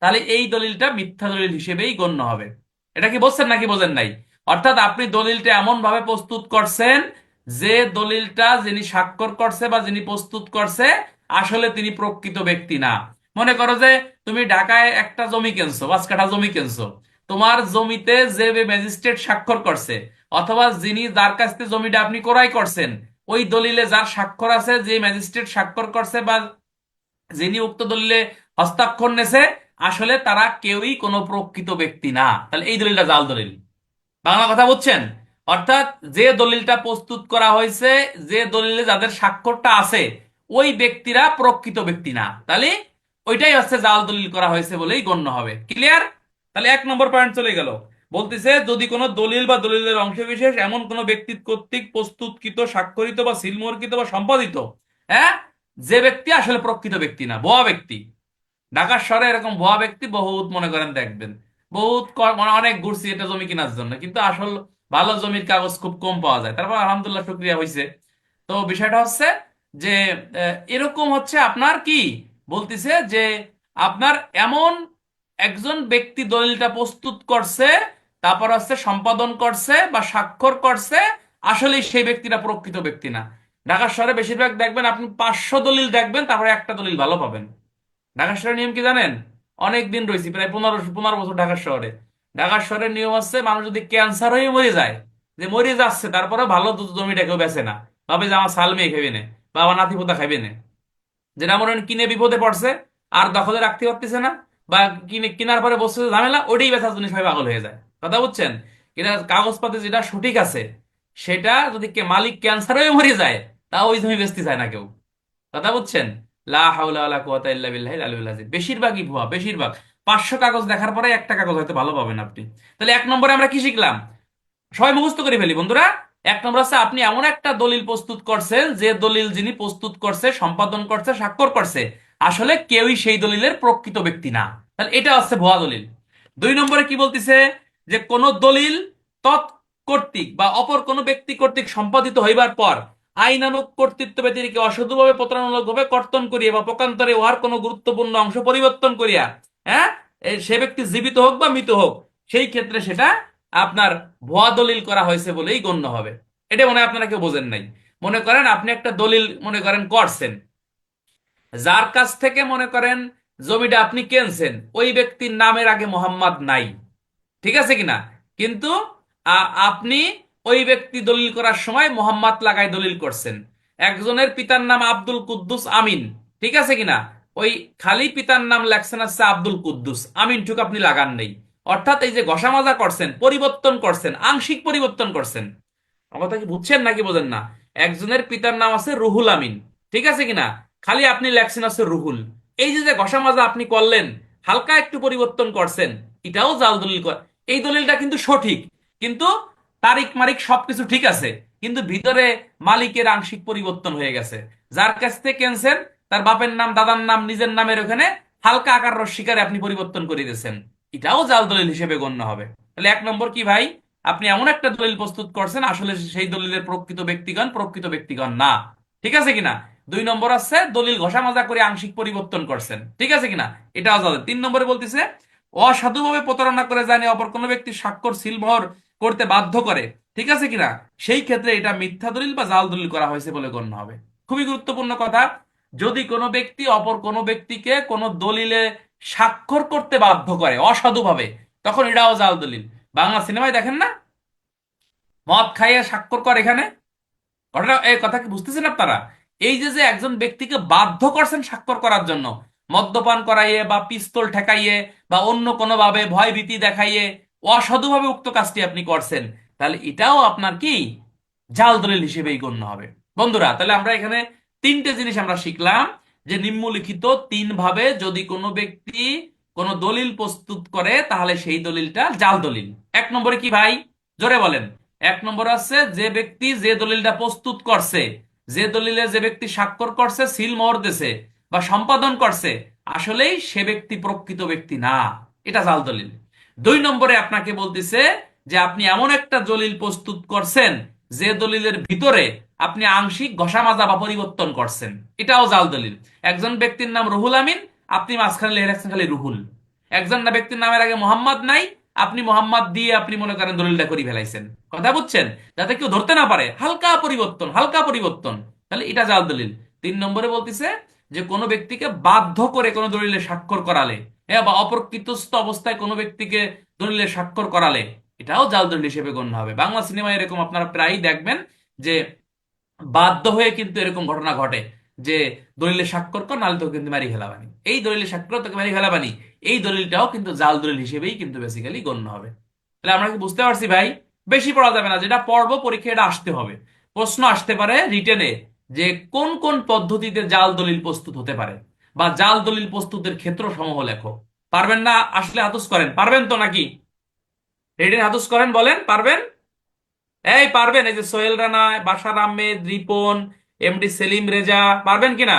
তাহলে এই দলিলটা মিথ্যা দলিল হিসেবেই গণ্য হবে। এটা কি বলছেন নাকি বোঝেন নাই? অর্থাৎ আপনি দলিলটা এমন ভাবে প্রস্তুত করছেন যে দলিলটা যিনি স্বাক্ষর করছে বা যিনি প্রস্তুত করছে, আসলে তিনি প্রকৃত ব্যক্তি না। মনে করো যে তুমি ঢাকায় একটা জমি কিনছো, 5 কাঠা জমি কিনছো। তোমার জমিতে যে ম্যাজিস্ট্রেট স্বাক্ষর করছে, অথবা যিনি, যার কাছ থেকে জমিটা আপনি ক্রয় করছেন, ওই দলিলে যার স্বাক্ষর আছে, যে ম্যাজিস্ট্রেট স্বাক্ষর করছে বা যিনি উক্ত দলিলে হস্তাক্ষর নেছে, আসলে তারা কেউই কোনো প্রকৃত ব্যক্তি না। তাহলে এই দলিলটা জাল দলিল। বাংলা কথা বুঝছেন? অর্থাৎ যে দলিলটা প্রস্তুত করা হয়েছে, যে দলিলে যাদের স্বাক্ষরটা আছে, ওই ব্যক্তিরা প্রকৃত ব্যক্তি না। তাহলে ওইটাই হচ্ছে জাল দলিল করা হয়েছে বলেই গণ্য হবে। ক্লিয়ার? তাহলে 1 নম্বর পয়েন্ট চলে গেল। বলতেছে যদি কোনো দলিল বা দলিলের অংশবিশেষ এমন কোনো ব্যক্তি কর্তৃক প্রস্তুতকৃত, স্বাক্ষরিত বা সিলমোহরকৃত বা সম্পাদিত, হ্যাঁ, যে ব্যক্তি আসলে প্রকৃত ব্যক্তি না, ভুয়া ব্যক্তি। ঢাকার শহরে এরকম ভুয়া ব্যক্তি বহুত মনে করেন দেখবেন। বহুত মানে অনেক ঘুরছি এটা জমি কেনার জন্য, কিন্তু আসল ভালো জমির কাগজ খুব কম পাওয়া যায়। তারপর আলহামদুলিল্লাহ শুক্রিয়া হয়েছে, তো বিষয়টা হচ্ছে যে এরকম হচ্ছে আপনার কি বলতিছে যে আপনার এমন একজন ব্যক্তি দলিলটা প্রস্তুত করছে, তারপর হচ্ছে সম্পাদন করছে বা স্বাক্ষর করছে, আসলে সেই ব্যক্তিটা প্রকৃত ব্যক্তি না। ঢাকা শহরে বেশিরভাগ দেখবেন আপনি 500 দলিল দেখবেন, তারপরে একটা দলিল ভালো পাবেন। ঢাকা শহরের নিয়ম কি জানেন? অনেক দিন রয়েছি, প্রায় 15 বছর ঢাকা শহরে। ঢাকা শহরের নিয়ম হচ্ছে মানুষ যদি ক্যান্সার হয়ে মরে যায়, যে মরে যাচ্ছে তারপরে ভালো জমিটা কেউ বেচে না, ভাবে যে আমার সাল মেয়ে খাইবে না বা আমার নাতিপোতা খাইবে না। যেটা মনে করেন কিনে বিপদে পড়ছে, আর দখলে রাখতে পারতেছে না, বা কিনে কেনার পরে বসছে যে ঝামেলা, ওটাই বেচার জন্য সবাই পাগল হয়ে যায়। কথা বুঝছেন? এটা কাগজপাতি যেটা সঠিক আছে, সেটা যদি মালিক ক্যান্সার হয়ে মরে যায়, তা ওই জমি বেচতে চায় না কেউ। কথা বুঝছেন? লা হাওলা ওয়ালা কুওয়াতা ইল্লা বিল্লাহিল আলিয়্যিল আযীম। বেশিরভাগই ভুয়া, বেশিরভাগ। 500 কাগজ দেখার পরে একটা কাগজ হয়তো ভালো পাবেন আপনি। তাহলে 1 নম্বরে আমরা কি শিখলাম? সবাই মুখস্থ করে ফেলি বন্ধুরা। 1 নম্বর হচ্ছে আপনি এমন একটা দলিল প্রস্তুত করছেন, যে দলিল যিনি প্রস্তুত করছে, সম্পাদন করছে, স্বাক্ষর করছে, আসলে কেউই সেই দলিলের প্রকৃত ব্যক্তি না। তাহলে এটা হচ্ছে ভুয়া দলিল। 2 নম্বরে কি বলতিছে? যে কোন দলিল তৎকর্তৃক বা অপর কোন ব্যক্তি কর্তৃক সম্পাদিত হইবার পর আইনানুগ কর্তৃত্ব ব্যতিরেকে অসাধুভাবে প্রতারণামূলকভাবে কর্তন করিয়া বা পক্ষান্তরে উহার কোনো গুরুত্বপূর্ণ অংশ পরিবর্তন করিয়া, হ্যাঁ, সে ব্যক্তি জীবিত হোক বা মৃত হোক, সেই ক্ষেত্রে সেটা আপনার ভুয়া দলিল করা হয়েছে বলেই গণ্য হবে। এটা মনে হয় আপনারা কেউ বোঝেন নাই। মনে করেন আপনি একটা দলিল মনে করেন করছেন, যার কাছ থেকে মনে করেন জমিটা আপনি কিনছেন, ওই ব্যক্তির নামের আগে মোহাম্মদ নাই, ঠিক আছে কিনা? কিন্তু আপনি ওই ব্যক্তি দলিল করার সময় মোহাম্মদ লাগাই দলিল করছেন। একজনের পিতার নাম আব্দুল কুদ্দুস আমিন, ঠিক আছে কিনা? ওই খালি পিতার নাম লেখছেন হচ্ছে আব্দুল কুদ্দুস আমিন টুক আপনি লাগান নেই। অর্থাৎ এই যে ঘষা মাজা করছেন, পরিবর্তন করছেন, আংশিক পরিবর্তন করছেন। আমার কথা কি বুঝছেন নাকি বোঝেন না? একজনের পিতার নাম আছে রুহুল আমিন, ঠিক আছে কিনা? খালি আপনি লেখছেন আছে রুহুল। এই যে যে ঘষা মাজা আপনি করলেন, হালকা একটু পরিবর্তন করছেন, এটাও জাল দলিল এই দলিলটা কিন্তু সঠিক, কিন্তু তারিখ মারিখ সবকিছু ঠিক আছে, কিন্তু ভিতরে মালিকের আংশিক পরিবর্তন হয়ে গেছে। যার কাছ থেকে কেনছেন, তার বাপের নাম, দাদার নাম, নিজের নামের ওখানে হালকা আকার রস্বীকারে আপনি পরিবর্তন করে দিয়েছেন, এটাও জাল দলিল হিসেবে গণ্য হবে। তাহলে 1 নম্বর কি ভাই? আপনি এমন একটা দলিল প্রস্তুত করছেন, আসলে সেই দলিলের প্রকৃত ব্যক্তিগণ না, ঠিক আছে কিনা? 2 নম্বর আছে দলিল ঘষা মাজা করে আংশিক পরিবর্তন করছেন, ঠিক আছে কিনা? এটাও জাল। 3 নম্বরে বলতেছে অসাধুভাবে প্রতারণা করে জানে অপর কোনো ব্যক্তি স্বাক্ষর সিলমোহর করতে বাধ্য করে, ঠিক আছে কিনা? সেই ক্ষেত্রে এটা মিথ্যা দলিল বা জাল দলিল করা হয়েছে বলে গণ্য হবে। খুবই গুরুত্বপূর্ণ কথা। যদি কোনো ব্যক্তি অপর কোনো ব্যক্তিকে কোনো দলিলে স্বাক্ষর করতে বাধ্য করে অসাধুভাবে, তখন এটাও জাল দলিল। বাংলা সিনেমায় দেখেন না, মদ খাইয়ে স্বাক্ষর করে এখানে। ঘটনা এই কথা কি বুঝতেছেন আপনারা? এই যে যে একজন ব্যক্তিকে বাধ্য করছেন স্বাক্ষর করার জন্য, মদ্যপান করাইয়ে বা পিস্তল ঠেকাইয়ে বা অন্য কোনো ভাবে ভয় ভীতি দেখাইয়ে অসাধুভাবে উক্ত কাজটি আপনি করছেন, তাহলে এটাও আপনার কি জাল দলিল হিসেবেই গণ্য হবে। বন্ধুরা, তাহলে আমরা এখানে 3টে জিনিস আমরা শিখলাম, যে নিম্নলিখিত 3 ভাবে যদি কোনো ব্যক্তি কোনো দলিল প্রস্তুত করে, তাহলে সেই দলিলটা জাল দলিল। 1 নম্বরে কি ভাই? জোরে বলেন। 1 নম্বর আছে যে ব্যক্তি যে দলিলটা প্রস্তুত করছে, যে দলিলে যে ব্যক্তি স্বাক্ষর করছে, সিল মোহর দিছে বা সম্পাদন করছে, আসলেই সে ব্যক্তি প্রকৃত ব্যক্তি না, এটা জাল দলিল। 2 নম্বরে আপনাকে বলতেছে যে আপনি এমন একটা দলিল প্রস্তুত করছেন, যে দলিলের ভিতরে আপনি আংশিক ঘষা মাজা বা পরিবর্তন করছেন, এটাও জাল দলিল। একজন ব্যক্তির নাম রুহুল আমিন, আপনি মাঝখানে লিখে রাখছেন খালি রুহুল। একজন না ব্যক্তির নামের আগে মোহাম্মদ নাই, আপনি মোহাম্মদ দিয়ে আপনি মনে করেন দলিলটা করে ফেলাইছেন। কথা বুঝছেন? যাতে কেউ ধরতে না পারে, হালকা পরিবর্তন, হালকা পরিবর্তন, তাহলে এটা জাল দলিল। 3 নম্বরে বলতেছে যে কোনো ব্যক্তিকে বাধ্য করে কোনো দলিলে স্বাক্ষর করালে, হ্যাঁ, বা অপ্রকৃতস্থ অবস্থায় কোনো ব্যক্তিকে দলিলে স্বাক্ষর করালে, এটাও জাল দলিল হিসেবে গণ্য হবে। বাংলা সিনেমায় এরকম আপনারা প্রায়ই দেখবেন যে বাধ্য হয়ে কিন্তু এরকম ঘটনা ঘটে, যে দলিলে স্বাক্ষর কর, নাহলে তোকে কিন্তু মারি ফেলাবানি, এই দলিলে স্বাক্ষর তোকে মারি ফেলাবানি, এই দলিলটাও কিন্তু জাল দলিল হিসেবেই কিন্তু বেসিক্যালি গণ্য হবে। তাহলে আমরা কি বুঝতে পারছি ভাই? বেশি পড়া যাবে না, যেটা পড়বো পরীক্ষায় এটা আসতে হবে। প্রশ্ন আসতে পারে রিটেনে, যে কোন কোন পদ্ধতিতে জাল দলিল প্রস্তুত হতে পারে, বা জাল দলিল প্রস্তুতের ক্ষেত্র সমূহ লেখো। পারবেন না? আসলে হাতুস করেন, পারবেন তো নাকি? রিটেনে হাতুস করেন, বলেন পারবেন? এই পারবেন? এই যে সোহেল রানা, বাশার আহমেদ, রিপন, এমডি সেলিম রেজা, পারবেন কিনা?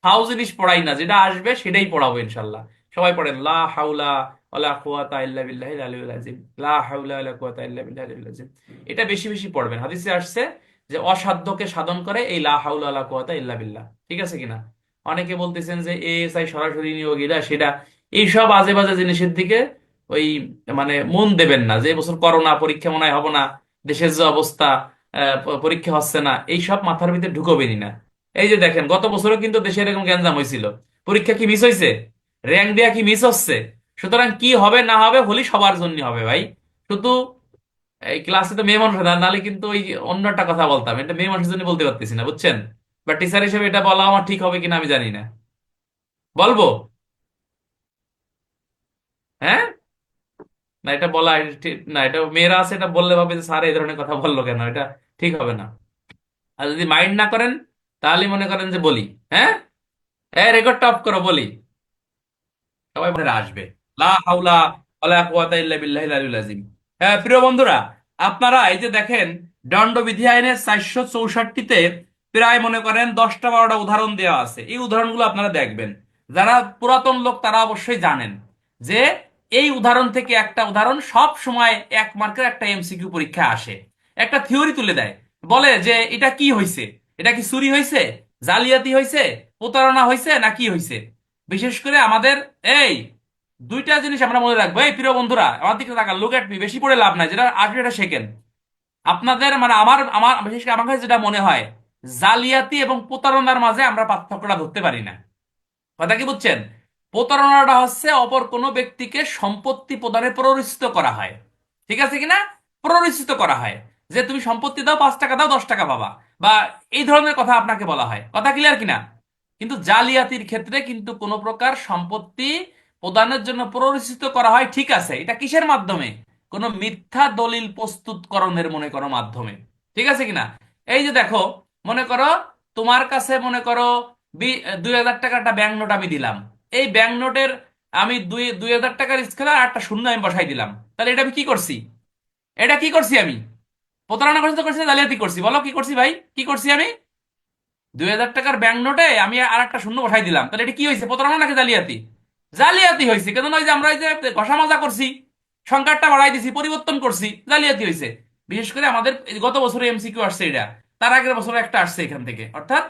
হাউ জিনিস পড়াই না, যেটা আসবে সেটাই পড়াবো ইনশাল্লাহ। সবাই পড়েন লা হাউলা ওয়ালা কুওয়াতা ইল্লা বিল্লাহিল আলিয়্যিল আযীম, লা হাউলা ওয়ালা কুওয়াতা ইল্লা বিল্লাহিল আলিয়্যিল আযীম। এটা বেশি বেশি পড়বেন। হাদিসে আসছে যে অসাধ্যকে সাধন করে এই লা হাওলা ওয়ালা কুওয়াতা ইল্লা বিল্লাহ। ঠিক আছে কিনা? অনেকে বলতেছেন যে এএসআই সরাসরি নিয়োগীরা সেটা, এইসব আজে বাজে জিনিসের দিকে ওই মানে মন দেবেন না, যে এবছর করোনা পরীক্ষা মনে হয় হবে না, দেশের যে অবস্থা, পরীক্ষা হচ্ছে না, এইসব মাথার ভিতরে ঢুকবেনই না। এই যে দেখেন গত বছরও কিন্তু দেশে এরকম গ্যাঞ্জাম হয়েছিল, পরীক্ষা কি মিস হয়েছে? র্যাঙ্ক দেয়া কি মিস হচ্ছে? সুতরাং কি হবে না হবে হোলি সবার জন্য হবে ভাই। শুধু এই ক্লাসে তো মেয়ে মানুষ না, নাহলে কিন্তু ওই অন্য একটা কথা বলতাম, এটা মেয়ে মানুষের জন্য বলতে পারতেছি না, বুঝছেন? বা টিচার হিসেবে এটা বলা আমার ঠিক হবে কিনা আমি জানি না। বলবো? হ্যাঁ, না এটা বলা না, এটা মেয়েরা আছে, এটা বললে ভাবে যে স্যার এই ধরনের কথা বললো কেন, এটা ঠিক হবে না। আর যদি মাইন্ড না করেন তাহলে মনে করেন যে বলি। হ্যাঁ, এই রেকর্ডটা অফ করো, বলি। সবাই মনে আসবে। লা হাওলা ওয়ালা কুওয়াতা ইল্লা বিল্লাহিল আলিয়্যিল আযীম। হ্যাঁ প্রিয় বন্ধুরা, আপনারা এই যে দেখেন দণ্ডবিধি আইনের 464-তে প্রায় মনে করেন 10টা 12টা উদাহরণ দেওয়া আছে। এই উদাহরণগুলো আপনারা দেখবেন, যারা পুরাতন লোক তারা অবশ্যই জানেন যে এই উদাহরণ থেকে একটা উদাহরণ সব সময় 1 মার্কের একটা এমসিকিউ পরীক্ষা আসে। একটা থিওরি তুলে দেয়, বলে যে এটা কি হয়েছে, এটা কি চুরি হয়েছে, জালিয়াতি হয়েছে, প্রতারণা হয়েছে, না কি হয়েছে। বিশেষ করে আমাদের এই দুইটা জিনিস আমরা মনে রাখবো। এই প্রিয় বন্ধুরা আমার দিকে তাকান, লুক এট মি, বেশি পড়ে লাভ নাই, যেটা আসবে এটা শেখেন। আপনাদের মানে আমার আমার বিশেষ করে আমার কাছে যেটা মনে হয়, জালিয়াতি এবং প্রতারণার মাঝে আমরা পার্থক্যটা ধরতে পারি না। কথা কি বুঝছেন? প্রতারণাটা হচ্ছে অপর কোনো ব্যক্তিকে সম্পত্তি প্রদানে প্ররোচিত করা হয়। ঠিক আছে কিনা? প্ররোচিত করা হয়, যে তুমি সম্পত্তি দাও, 5 টাকা দাও, 10 টাকা পাবা, বা এই ধরনের কথা আপনাকে বলা হয়। কথা ক্লিয়ার কিনা? কিন্তু জালিয়াতির ক্ষেত্রে কিন্তু কোনো প্রকার সম্পত্তি প্রদানের জন্য প্ররোচিত করা হয়, ঠিক আছে, এটা কিসের মাধ্যমে? কোনো মিথ্যা দলিল প্রস্তুতকরণের মনে করো মাধ্যমে। ঠিক আছে কিনা? এই যে দেখো, মনে করো তোমার কাছে মনে করো 2000 টাকার একটা ব্যাংক নোট আমি দিলাম। এই ব্যাংক নোটের আমি 2000 টাকার স্কেলে আর একটা শূন্য আমি বসাই দিলাম, তাহলে এটা আমি কি করছি? এটা কি করছি আমি? প্রতারণা করছি তো করছি না জালিয়াতি করছি? বলো কি করছি ভাই, কি করছি আমি? 2000 টাকার ব্যাংক নোটে আমি আর একটা শূন্য বসাই দিলাম, তাহলে এটা কি হয়েছে, প্রতারণা নাকি জালিয়াতি? জালিয়াতি হয়েছে। কেন? ওই যে আমরা ওই যে ঘষা মাজা করছি, সংখ্যাটা বাড়াই দিছি, পরিবর্তন করছি, জালিয়াতি হয়েছে। বিশেষ করে আমাদের এই গত বছরে এমসিকিউ আসছে এটা, তার আগের বছরে একটা আসছে এখান থেকে। অর্থাৎ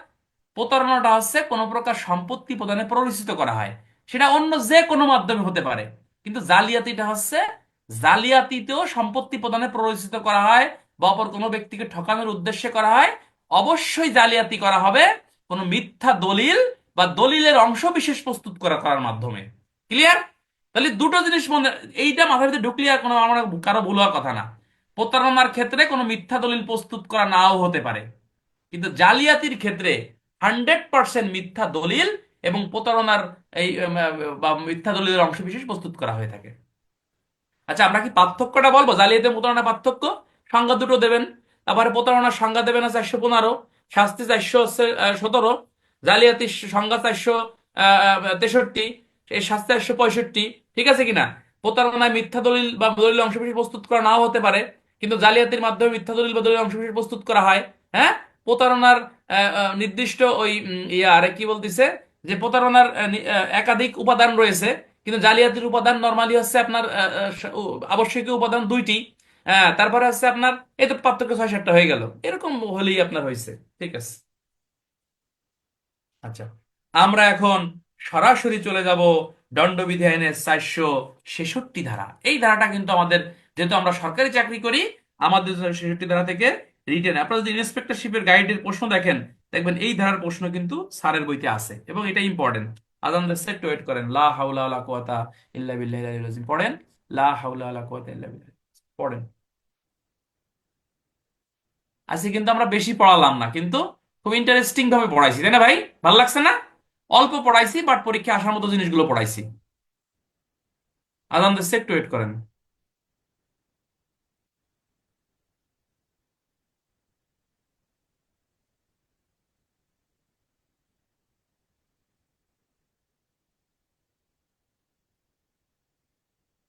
প্রতারণাটা হচ্ছে কোনো প্রকার সম্পত্তি প্রদানে প্ররোচিত করা হয়, সেটা অন্য যে কোনো মাধ্যমে হতে পারে। কিন্তু জালিয়াতিটা হচ্ছে, জালিয়াতিতেও সম্পত্তি প্রদানে প্ররোচিত করা হয় বা অপর কোনো ব্যক্তিকে ঠকানোর উদ্দেশ্যে করা হয়। অবশ্যই জালিয়াতি করা হবে কোনো মিথ্যা দলিল বা দলিলের অংশ বিশেষ প্রস্তুত করার মাধ্যমে। ক্লিয়ার? তাহলে দুটো জিনিস মনে, এইটা মাথার ভিতরে ঢুকলে আর কোনো আমার কারো ভুল হওয়ার কথা না। প্রতারণার ক্ষেত্রে কোনো মিথ্যা দলিল প্রস্তুত করা নাও হতে পারে, কিন্তু জালিয়াতির ক্ষেত্রে 100% মিথ্যা দলিল এবং প্রতারণার এই বা মিথ্যা দলিলের অংশ বিশেষ প্রস্তুত করা হয়ে থাকে। আচ্ছা, আমরা কি পার্থক্যটা বলবো? জালিয়াতি এবং প্রতারণা পার্থক্য সংজ্ঞা দুটো দেবেন। তারপরে প্রতারণার সংজ্ঞা দেবেন আছে 415, শাস্তি 417, জালিয়াতির সংজ্ঞা 463, এই শাস্তি 165। ঠিক আছে কিনা? প্রতারণায় মিথ্যা দলিল বা দলিল অংশবিশেষ প্রস্তুত করা নাও হতে পারে, কিন্তু জালিয়াতির মাধ্যমে মিথ্যা দলিল বা দলিল অংশবিশেষ প্রস্তুত করা হয়। হ্যাঁ, প্রতারণার নির্দিষ্ট ওই আরে কি বলতিছে, যে প্রতারণার একাধিক উপাদান রয়েছে, কিন্তু জালিয়াতির উপাদান নরমালি হচ্ছে আপনার আবশ্যকীয় উপাদান 2টি। তারপরে হচ্ছে আপনার এই তো পার্থক্য 6-7টা হয়ে গেল, এরকম হলেই আপনার হয়েছে। ঠিক আছে। আচ্ছা, আমরা এখন সরাসরি চলে যাব দণ্ডবিধি আইনের 466 ধারা। এই ধারাটা কিন্তু আমাদের, যেহেতু আমরা সরকারি চাকরি করি, আমাদের 466 ধারা থেকে রিটেন, আপনারা যদি ইন্সপেক্টরশিপের গাইডের প্রশ্ন দেখেন, দেখবেন এই ধারার প্রশ্ন কিন্তু স্যারের বইতে আছে, এবং এটা ইম্পর্টেন্ট। আজান দিচ্ছে, একটু ওয়েট করেন। লা হাওলা ওয়ালা কুওয়াতা ইল্লা বিল্লাহিল আলিয়্যিল আযীম পড়েন। লা হাওলা ওয়ালা কুওয়াতা ইল্লা বিল্লাহ পড়েন। আজকে কিন্তু আমরা বেশি পড়ালাম না, কিন্তু খুব ইন্টারেস্টিং ভাবে পড়াইছি, তাই না ভাই? ভালো লাগছে না? অল্প পড়াইছি, বাট পরীক্ষা আসার মতো জিনিসগুলো পড়াইছি। আজান দিচ্ছে, একটু ওয়েট করেন।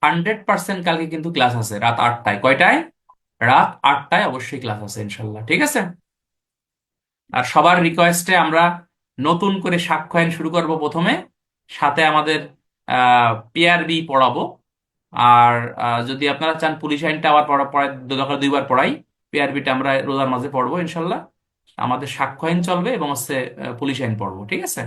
100% কালকে কিন্তু ক্লাস আছে রাত 8টায়। কয়টায়? রাত 8টায় অবশ্যই ক্লাস আছে ইনশাল্লাহ। ঠিক আছে। আর সবার রিকোয়েস্টে আমরা নতুন করে সাক্ষ্য আইন শুরু করব প্রথমে, সাথে আমাদের পিআরবি পড়াবো। আর যদি আপনারা চান পুলিশ আইনটা আবার পড়া পড়ায়, দরকার 2বার পড়াই। পিআরবিটা আমরা রোজার মাঝে পড়বো ইনশাল্লাহ। আমাদের সাক্ষ্য আইন চলবে এবং হচ্ছে পুলিশ আইন পড়বো, ঠিক আছে।